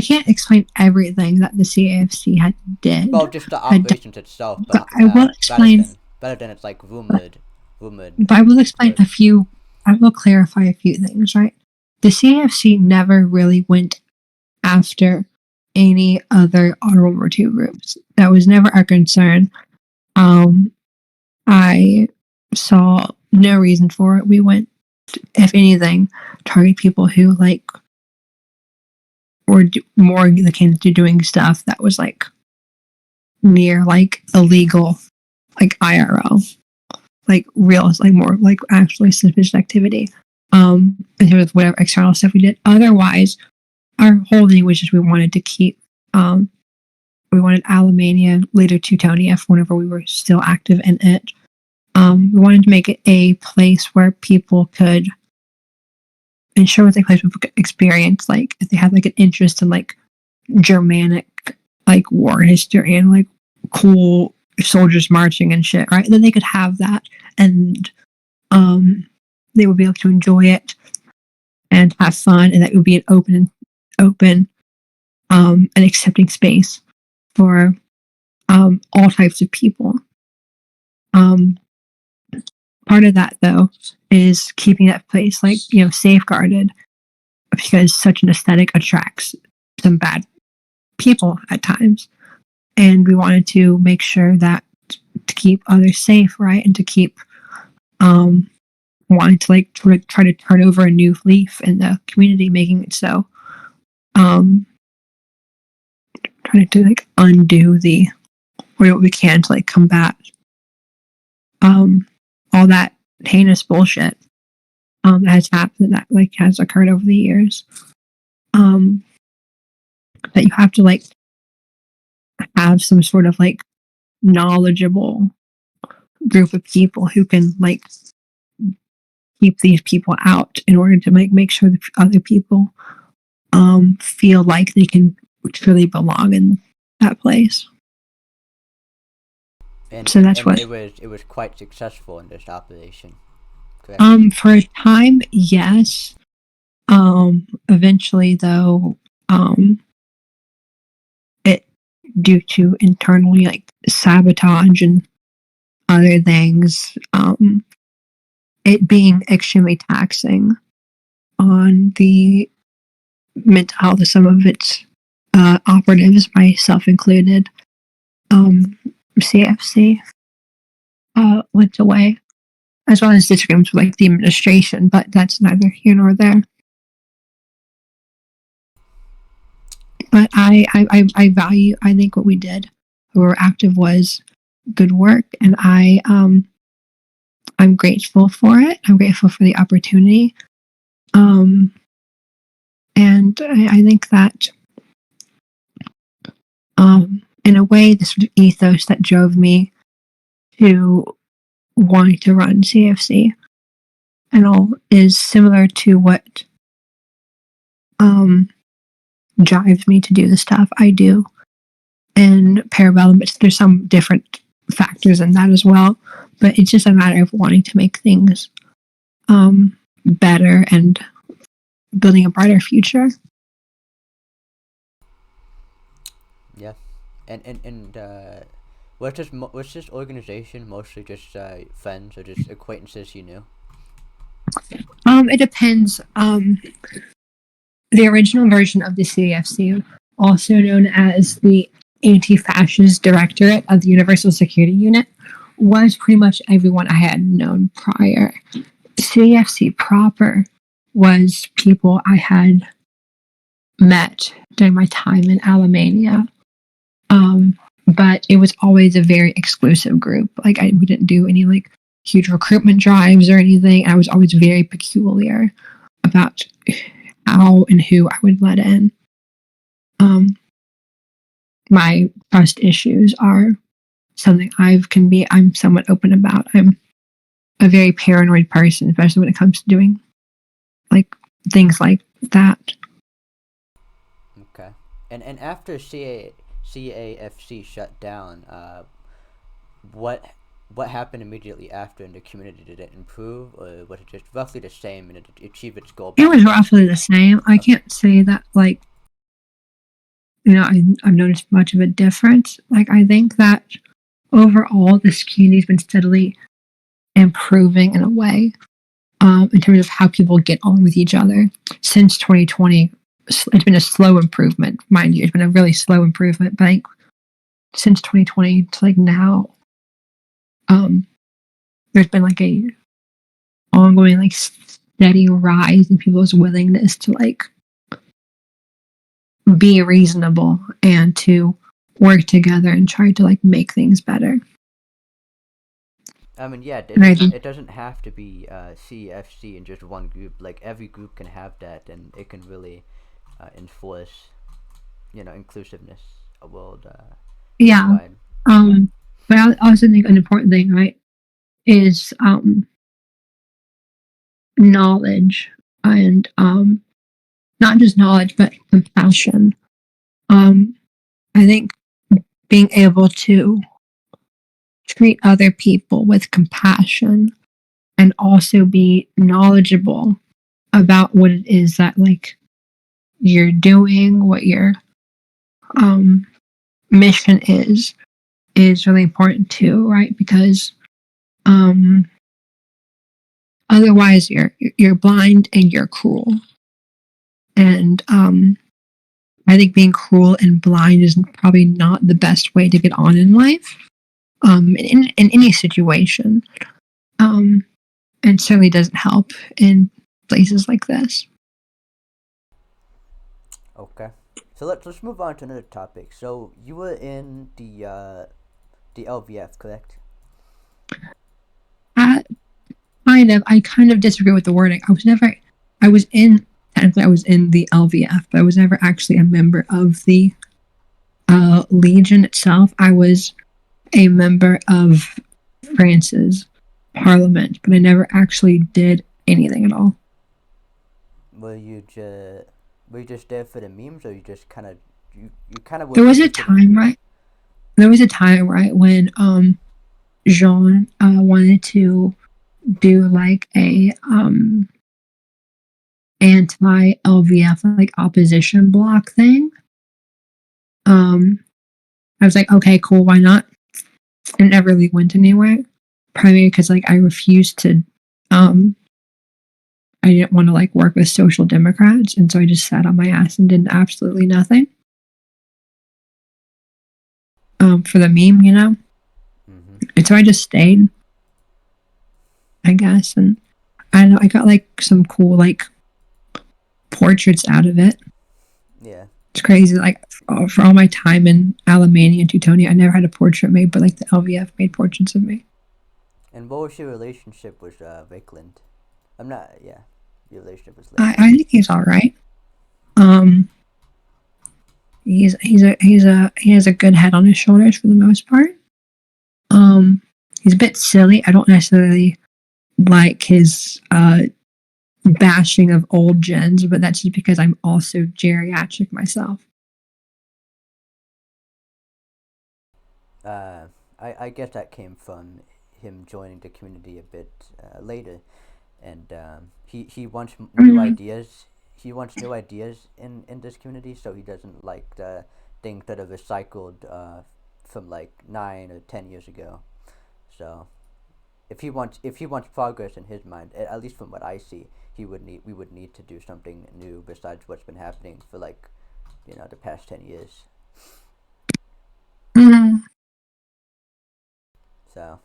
can't explain everything that the CAFC did. Well, just the operations itself. But I will explain. Better than it's like rumored. But I will explain I will clarify a few things, right? The CAFC never really went after any other World War II groups. That was never our concern. I saw no reason for it. We went, if anything, target people who were more akin to doing stuff that was like near like illegal, like IRL, like real, like more like actually suspicious activity. In terms of whatever external stuff we did. Otherwise, our whole thing was just we wanted to keep, we wanted Alamania, later Teutonia, whenever we were still active in it. We wanted to make it a place where people could ensure it's a place people could experience, like if they had like an interest in like Germanic like war history and like cool soldiers marching and shit, right? Then they could have that, and they would be able to enjoy it and have fun, and that would be an open and accepting space for all types of people. Part of that though is keeping that place like, you know, safeguarded, because such an aesthetic attracts some bad people at times, and we wanted to make sure that to keep others safe, right, and to keep wanting to like try to turn over a new leaf in the community, making it so trying to like undo the what we can to like combat all that heinous bullshit that has happened, that like has occurred over the years, that you have to like have some sort of like knowledgeable group of people who can like keep these people out in order to make sure that other people feel like they can truly belong in that place. And, so that's and what it was quite successful in this operation. Correct? For a time, yes. Eventually though, it, due to internally like sabotage and other things, it being extremely taxing on the mental health of some of its operatives, myself included, CFC went away, as well as disagreements with like the administration, but that's neither here nor there. But I value, I think what we did, we were active, was good work, and I'm grateful for it. I'm grateful for the opportunity. And I think that in a way, the sort of ethos that drove me to wanting to run CFC and all is similar to what drives me to do the stuff I do in Parabellum, but there's some different factors in that as well. But it's just a matter of wanting to make things better and building a brighter future. Yeah, and was this organization mostly just friends or just acquaintances you knew? It depends. The original version of the CFC, also known as the Anti-Fascist Directorate of the Universal Security Unit, was pretty much everyone I had known prior. CFC proper was people I had met during my time in Alamania. But it was always a very exclusive group. Like we didn't do any like huge recruitment drives or anything. I was always very peculiar about how and who I would let in. My trust issues are something I'm somewhat open about. I'm a very paranoid person, especially when it comes to doing like things like that. Okay. And after CAFC shut down, what happened immediately after in the community? Did it improve, or was it just roughly the same and it achieved its goal? It was roughly the same. I can't say that, like, you know, I've noticed much of a difference. Like, I think that overall, this community's been steadily improving in a way, in terms of how people get on with each other. Since 2020, it's been a slow improvement, mind you. It's been a really slow improvement, but like, since 2020 to like now, there's been like a ongoing like steady rise in people's willingness to like be reasonable and to work together and try to like make things better. I mean, yeah, And I think it doesn't have to be CFC in just one group. Like every group can have that, and it can really enforce, inclusiveness world yeah. wide. But I also think an important thing, right, is knowledge and not just knowledge but compassion. I think being able to treat other people with compassion and also be knowledgeable about what it is that like you're doing, what your mission is really important too, right? Because otherwise you're blind and you're cruel. And I think being cruel and blind is probably not the best way to get on in life, in any situation, and certainly doesn't help in places like this. Okay, so let's move on to another topic. So you were in the LVF, correct? I kind of disagree with the wording. Technically I was in the LVF, but I was never actually a member of the Legion itself. I was a member of France's parliament, but I never actually did anything at all. Were you just there for the memes, or you just kind of you kind of? There was a time, right? There was a time, right, when Jean wanted to do like a anti LVF like opposition block thing. I was like, okay, cool, why not? And it never really went anywhere. Primarily because like I refused to I didn't want to like work with social democrats, and so I just sat on my ass and did absolutely nothing. For the meme, Mm-hmm. And so I just stayed, I guess, and I don't know, I got like some cool like portraits out of it. Yeah. It's crazy. Like for all my time in Alemania and Teutonia, I never had a portrait made, but like the LVF made portraits of me. And what was your relationship with Vikland? I'm not. Yeah, your relationship was. I think he's all right. He has a good head on his shoulders for the most part. He's a bit silly. I don't necessarily like his bashing of old gens, but that's just because I'm also geriatric myself. I guess that came from him joining the community a bit later, and he wants new ideas. He wants new ideas in this community, so he doesn't like the things that are recycled from like 9 or 10 years ago. So if he wants progress in his mind, at least from what I see, we would need to do something new besides what's been happening for like the past 10 years. Mm-hmm. So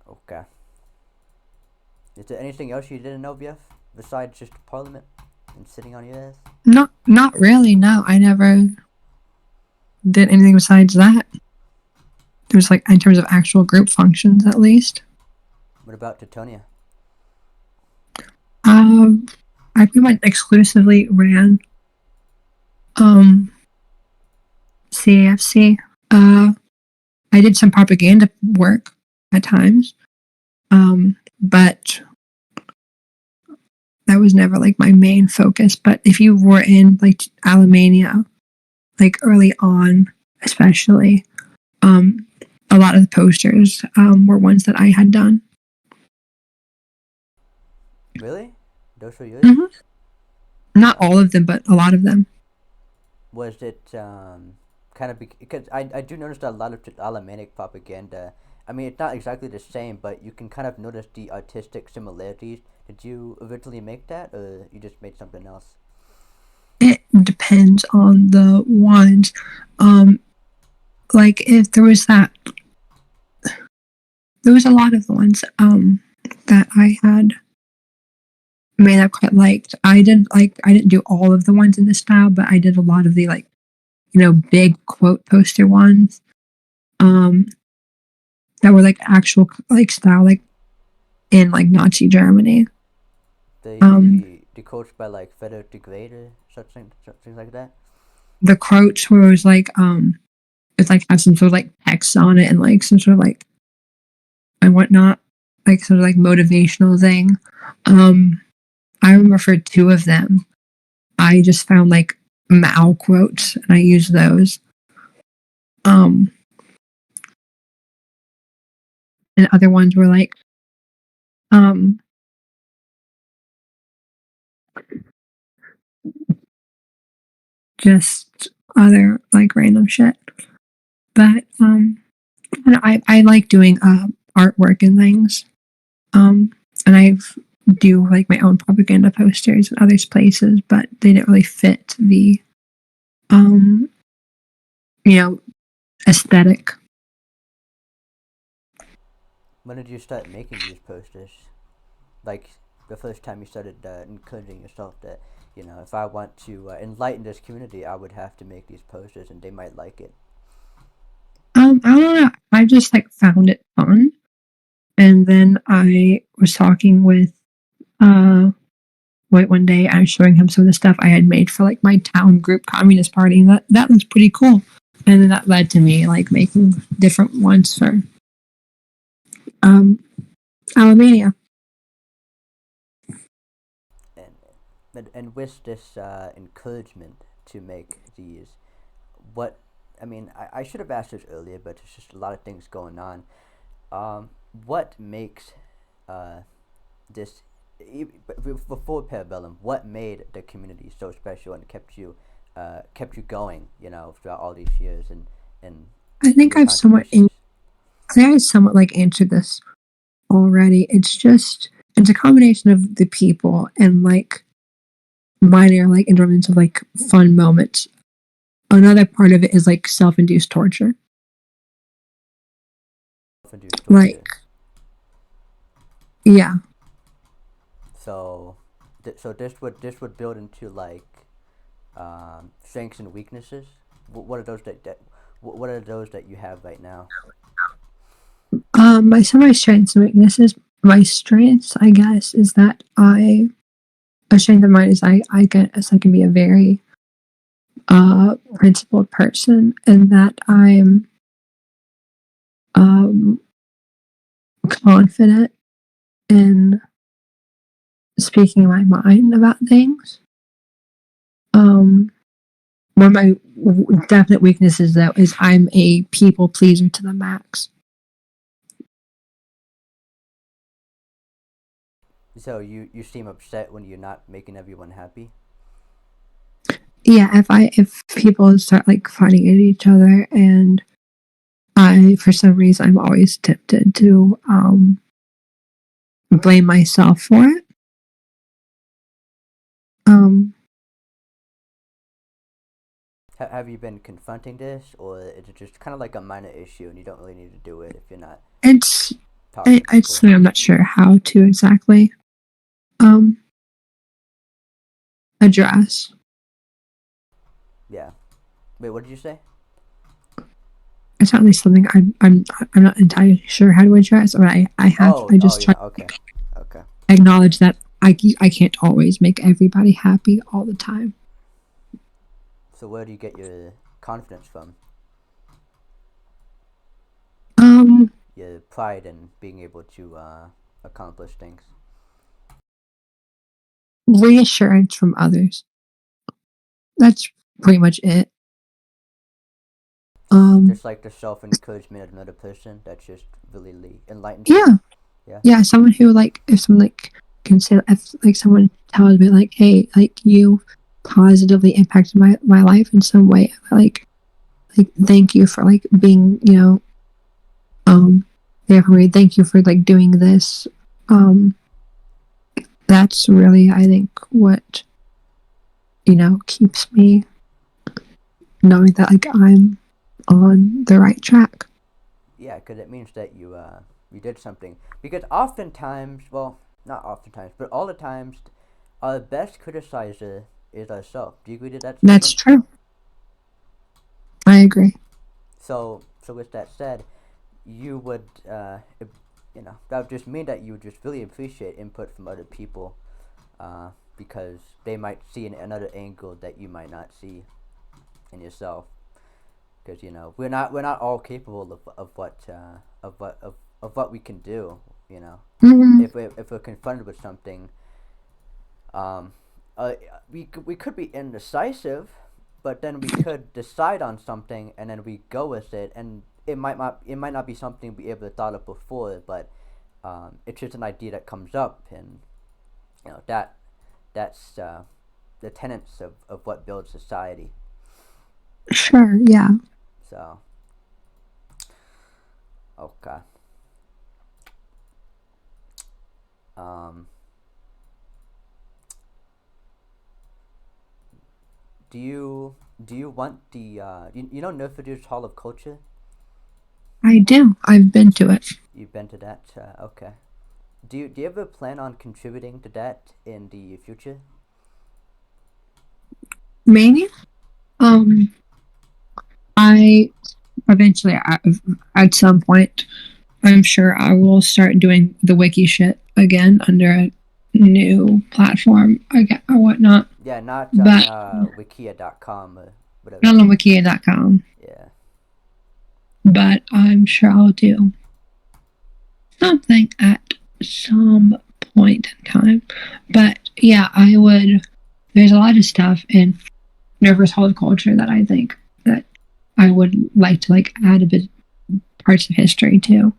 okay. Is there anything else you did in LVF besides just Parliament and sitting on your ass? Not really. No, I never did anything besides that. There was like in terms of actual group functions, at least. What about Teutonia? I pretty much exclusively ran CAFC. I did some propaganda work at times, but that was never like my main focus. But if you were in like Alemania, like early on, especially, a lot of the posters were ones that I had done. Really? Those were yours? Mm-hmm. Not all of them, but a lot of them. Was it kind of because I do notice that a lot of Alemannic propaganda. I mean, it's not exactly the same, but you can kind of notice the artistic similarities. Did you originally make that, or you just made something else? It depends on the ones. Like if there was a lot of the ones that I had made I quite liked. I didn't do all of the ones in this style, but I did a lot of the like, big quote poster ones. That were like actual like style, like in like Nazi Germany. The quotes by like Frederick the Great or something like that. The quotes where it was like it's like had some sort of like text on it and like some sort of like and whatnot, like sort of like motivational thing. I remember for two of them, I just found like Mao quotes and I used those. And other ones were like, just other like random shit. But I like doing artwork and things. And I do like my own propaganda posters in other places, but they didn't really fit the aesthetic. When did you start making these posters? Like the first time you started encouraging yourself that, if I want to enlighten this community, I would have to make these posters and they might like it. I don't know. I just like found it fun. And then I was talking with White one day. I was showing him some of the stuff I had made for like my town group Communist Party, and that was pretty cool. And then that led to me like making different ones for Alamania. And with this encouragement to make these, I should have asked this earlier, but there's just a lot of things going on. What makes this, before Parabellum, what made the community so special and kept you going, throughout all these years and I think I've somewhat like answered this already. It's a combination of the people and like minor like enjoyments of like fun moments. Another part of it is like self-induced torture. Like, yeah. So this would build into like strengths and weaknesses. What are those that you have right now? My strengths and weaknesses. My strengths, I guess, is that a strength of mine is I can be a very principled person, and that I'm confident in speaking my mind about things. One of my definite weaknesses, though, is I'm a people pleaser to the max. So you seem upset when you're not making everyone happy? Yeah, if people start like fighting at each other, and for some reason I'm always tempted to blame myself for it. Have you been confronting this, or is it just kind of like a minor issue and you don't really need to do it if you're not? It's I'm not sure how to exactly address. Yeah. Wait, what did you say? It's not really something I'm not entirely sure how to address, but I just try okay. acknowledge that I can't always make everybody happy all the time. So where do you get your confidence from? Your pride in being able to accomplish things. Reassurance from others. That's pretty much it. Just like the self-encouragement of another person that's just really enlightened. Yeah. Someone who like, if someone like can say, if like someone tells me like, hey, like you positively impacted my life in some way, like thank you for like being there for me, thank you for like doing this. That's really, I think, what keeps me knowing that like I'm on the right track. Yeah, because it means that you did something. Because oftentimes, well, not oftentimes, but all the times, our best criticizer is ourselves. Do you agree to that That's statement? true. I agree. So with that said, you would, that would just mean that you would just really appreciate input from other people, because they might see another angle that you might not see in yourself. Because we're not all capable of what we can do. Mm-hmm. If we're confronted with something, um, we could be indecisive, but then we could decide on something and then we go with it, and it might not be something we ever thought of before, but it's just an idea that comes up, and that's the tenets of what builds society. Sure, yeah. So okay. Um, do you want the you know Nerfadu's Hall of Culture? I do. I've been to it. You've been to that? Okay. Do you ever plan on contributing to that in the future? Maybe. Um, I eventually, at some point, I'm sure I will start doing the wiki shit again under a new platform or whatnot. Yeah, not But on wikia.com or whatever. not on wikia.com. Yeah. But I'm sure I'll do something at some point in time. But yeah, I would. There's a lot of stuff in Nervous Hall of Culture that I think that I would like to add a bit parts of history to.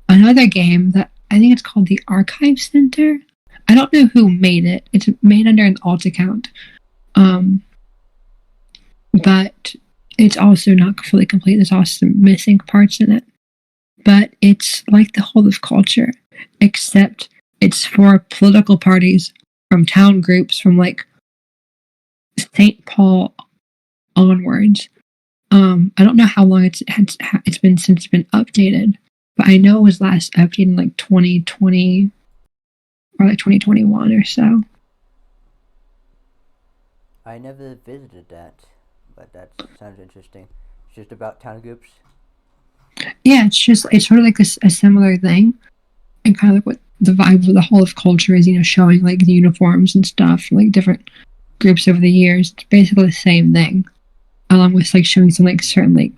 Another game that I think it's called the Archive Center. I don't know who made it. It's made under an alt account. But it's also not fully complete. There's also some missing parts in it. But it's like the Hall of Culture, except it's for political parties from town groups from St. Paul onwards. I don't know how long it's been since it's been updated, but I know it was last updated in 2020 or 2021 or so. I never visited that, but that sounds interesting. It's just about town groups. Yeah, it's sort of like a similar thing, and kind of like what the vibe of the Hall of Culture is, showing the uniforms and stuff from different groups over the years. It's basically the same thing, along with showing some certain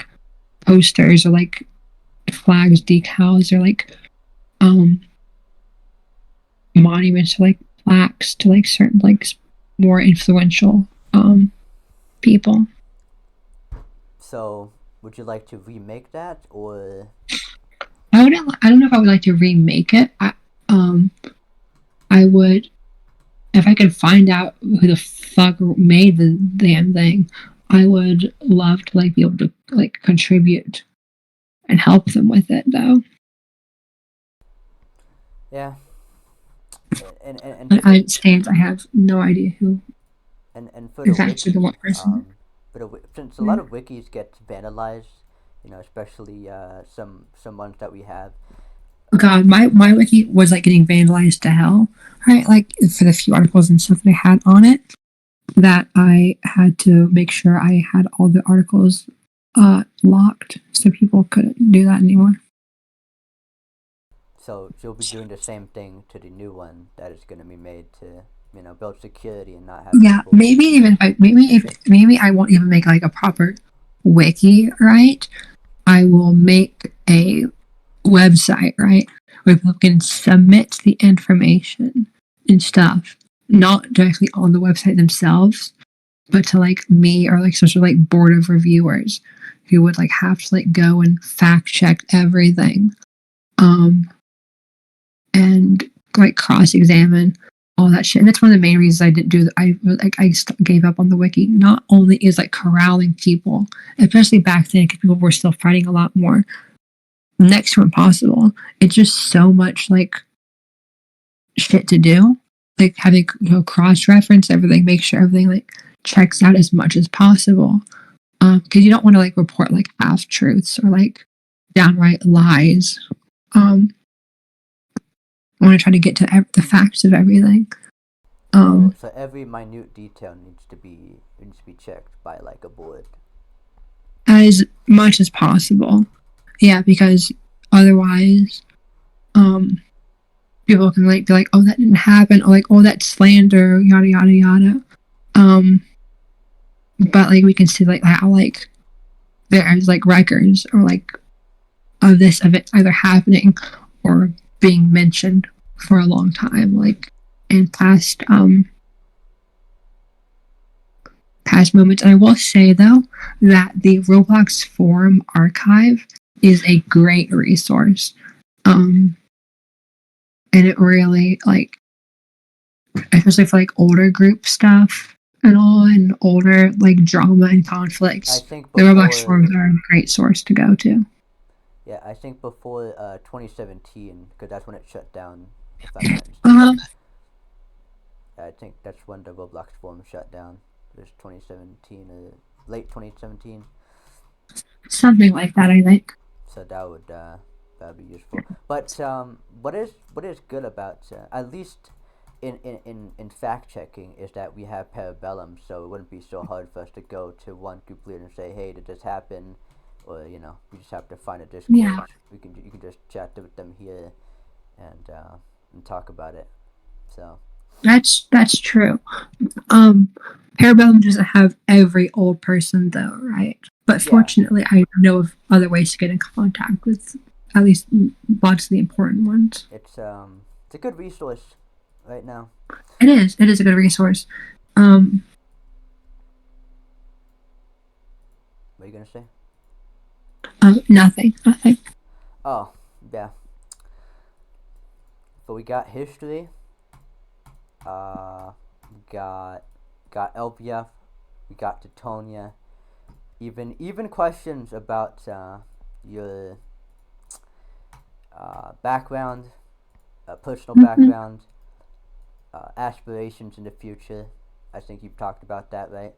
posters or flags, decals, or monuments or plaques to certain more influential people. So, would you like to remake that, or? I don't know if I would like to remake it. I would, if I could find out who the fuck made the damn thing. I would love to be able to contribute and help them with it, though. Yeah. And But I have no idea who and for is the actually the wiki, one person. since a lot of wikis get vandalized, especially some ones that we have. God, my wiki was getting vandalized to hell, right? For the few articles and stuff that I had on it, that I had to make sure I had all the articles locked so people couldn't do that anymore. So you'll be doing the same thing to the new one that is going to be made to build security and not have. Yeah, maybe maybe I won't even make a proper wiki, right? I will make a website, right, where people can submit the information and stuff, not directly on the website themselves, but to me or some sort of board of reviewers who would have to go and fact check everything, and cross-examine all that shit. And that's one of the main reasons I didn't do that. I gave up on the wiki. Not only is corralling people, especially back then, because people were still fighting a lot more, next to impossible. It's just so much shit to do. Having cross-reference everything, make sure everything checks out as much as possible. Because you don't want to report half truths or downright lies. I want to try to get to the facts of everything. So every minute detail needs to be checked by like a board. as much as possible. Yeah, because otherwise, people can like be like, "Oh, that didn't happen," or like, "Oh, that's slander," yada yada yada. But like we can see like how like there's like records or like of this event either happening or being mentioned for a long time, like in past moments. And I will say though that the Roblox forum archive is a great resource. And it really like, especially for like older group stuff and all, and older like drama and conflicts, I think the Roblox forums are a great source to go to. Yeah, I think before 2017, because that's when it shut down. If I'm not mistaken. I think that's when the Roblox forum shut down. It was 2017, late 2017. Something like that, I think. So that would be useful. But what is good about at least in fact checking is that we have Parabellum, so it wouldn't be so hard for us to go to one group leader and say, "Hey, did this happen?" Or we just have to find a Discord. Yeah. You can just chat with them here and talk about it. So That's true. Parabellum doesn't have every old person though, right? But fortunately, I know of other ways to get in contact with at least lots of the important ones. It's a good resource right now. It is a good resource. What are you gonna say? Nothing. Oh, yeah. So we got history. Got LBF. We got Teutonia. Even questions about your background, personal background, aspirations in the future. I think you've talked about that, right?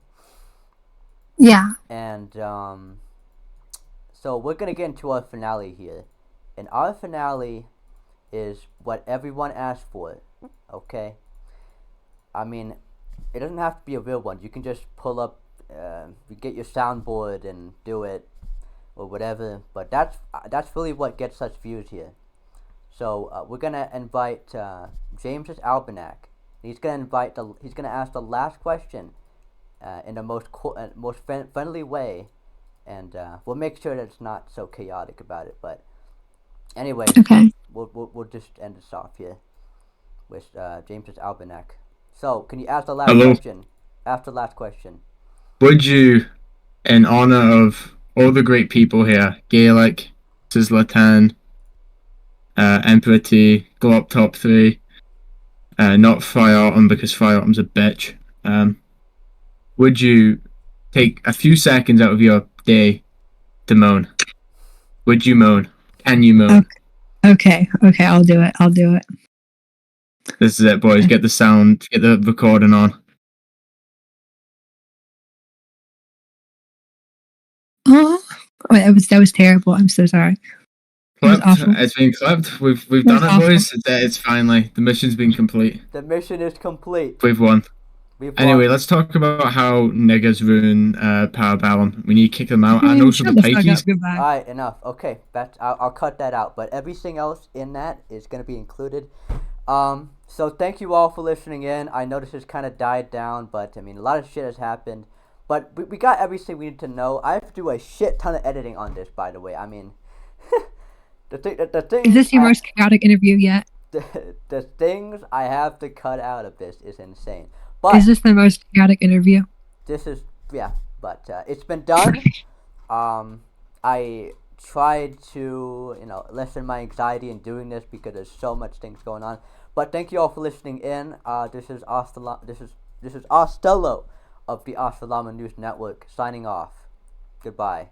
Yeah. And so we're gonna get into our finale here, and our finale is what everyone asked for. Okay. I mean, it doesn't have to be a real one. You can just pull up, you get your soundboard and do it, or whatever. But that's really what gets us views here. So we're gonna invite James Albenac. He's gonna ask the last question in the most friendly way, and we'll make sure that it's not so chaotic about it. But anyway, okay. We'll just end this off here with James Albenac. So, can you ask the last question? After the last question. Would you, in honor of all the great people here, Gaelic, Sislatan, Emperor T, Glop Top 3, not Firearm because Firearm's a bitch, would you take a few seconds out of your day to moan? Would you moan? Can you moan? Okay, I'll do it. This is it, boys. Get the sound, get the recording on. Oh, that was terrible. I'm so sorry. It's been clipped. We've done it, boys. It's finally, the mission's been complete. The mission is complete. We've won. Anyway, let's talk about how niggas ruin Parabellum. We need to kick them out. I know some of the pikeys. Alright, enough. Okay, I'll cut that out. But everything else in that is going to be included. So thank you all for listening in. I know this has kind of died down, but I mean, a lot of shit has happened. But we got everything we need to know. I have to do a shit ton of editing on this, by the way. I mean, the thing. Is this your most chaotic interview yet? The things I have to cut out of this is insane. But is this the most chaotic interview? This is, yeah, but it's been done. I tried to, lessen my anxiety in doing this because there's so much things going on. But thank you all for listening in. This is Ostello of the Ostello News Network signing off. Goodbye.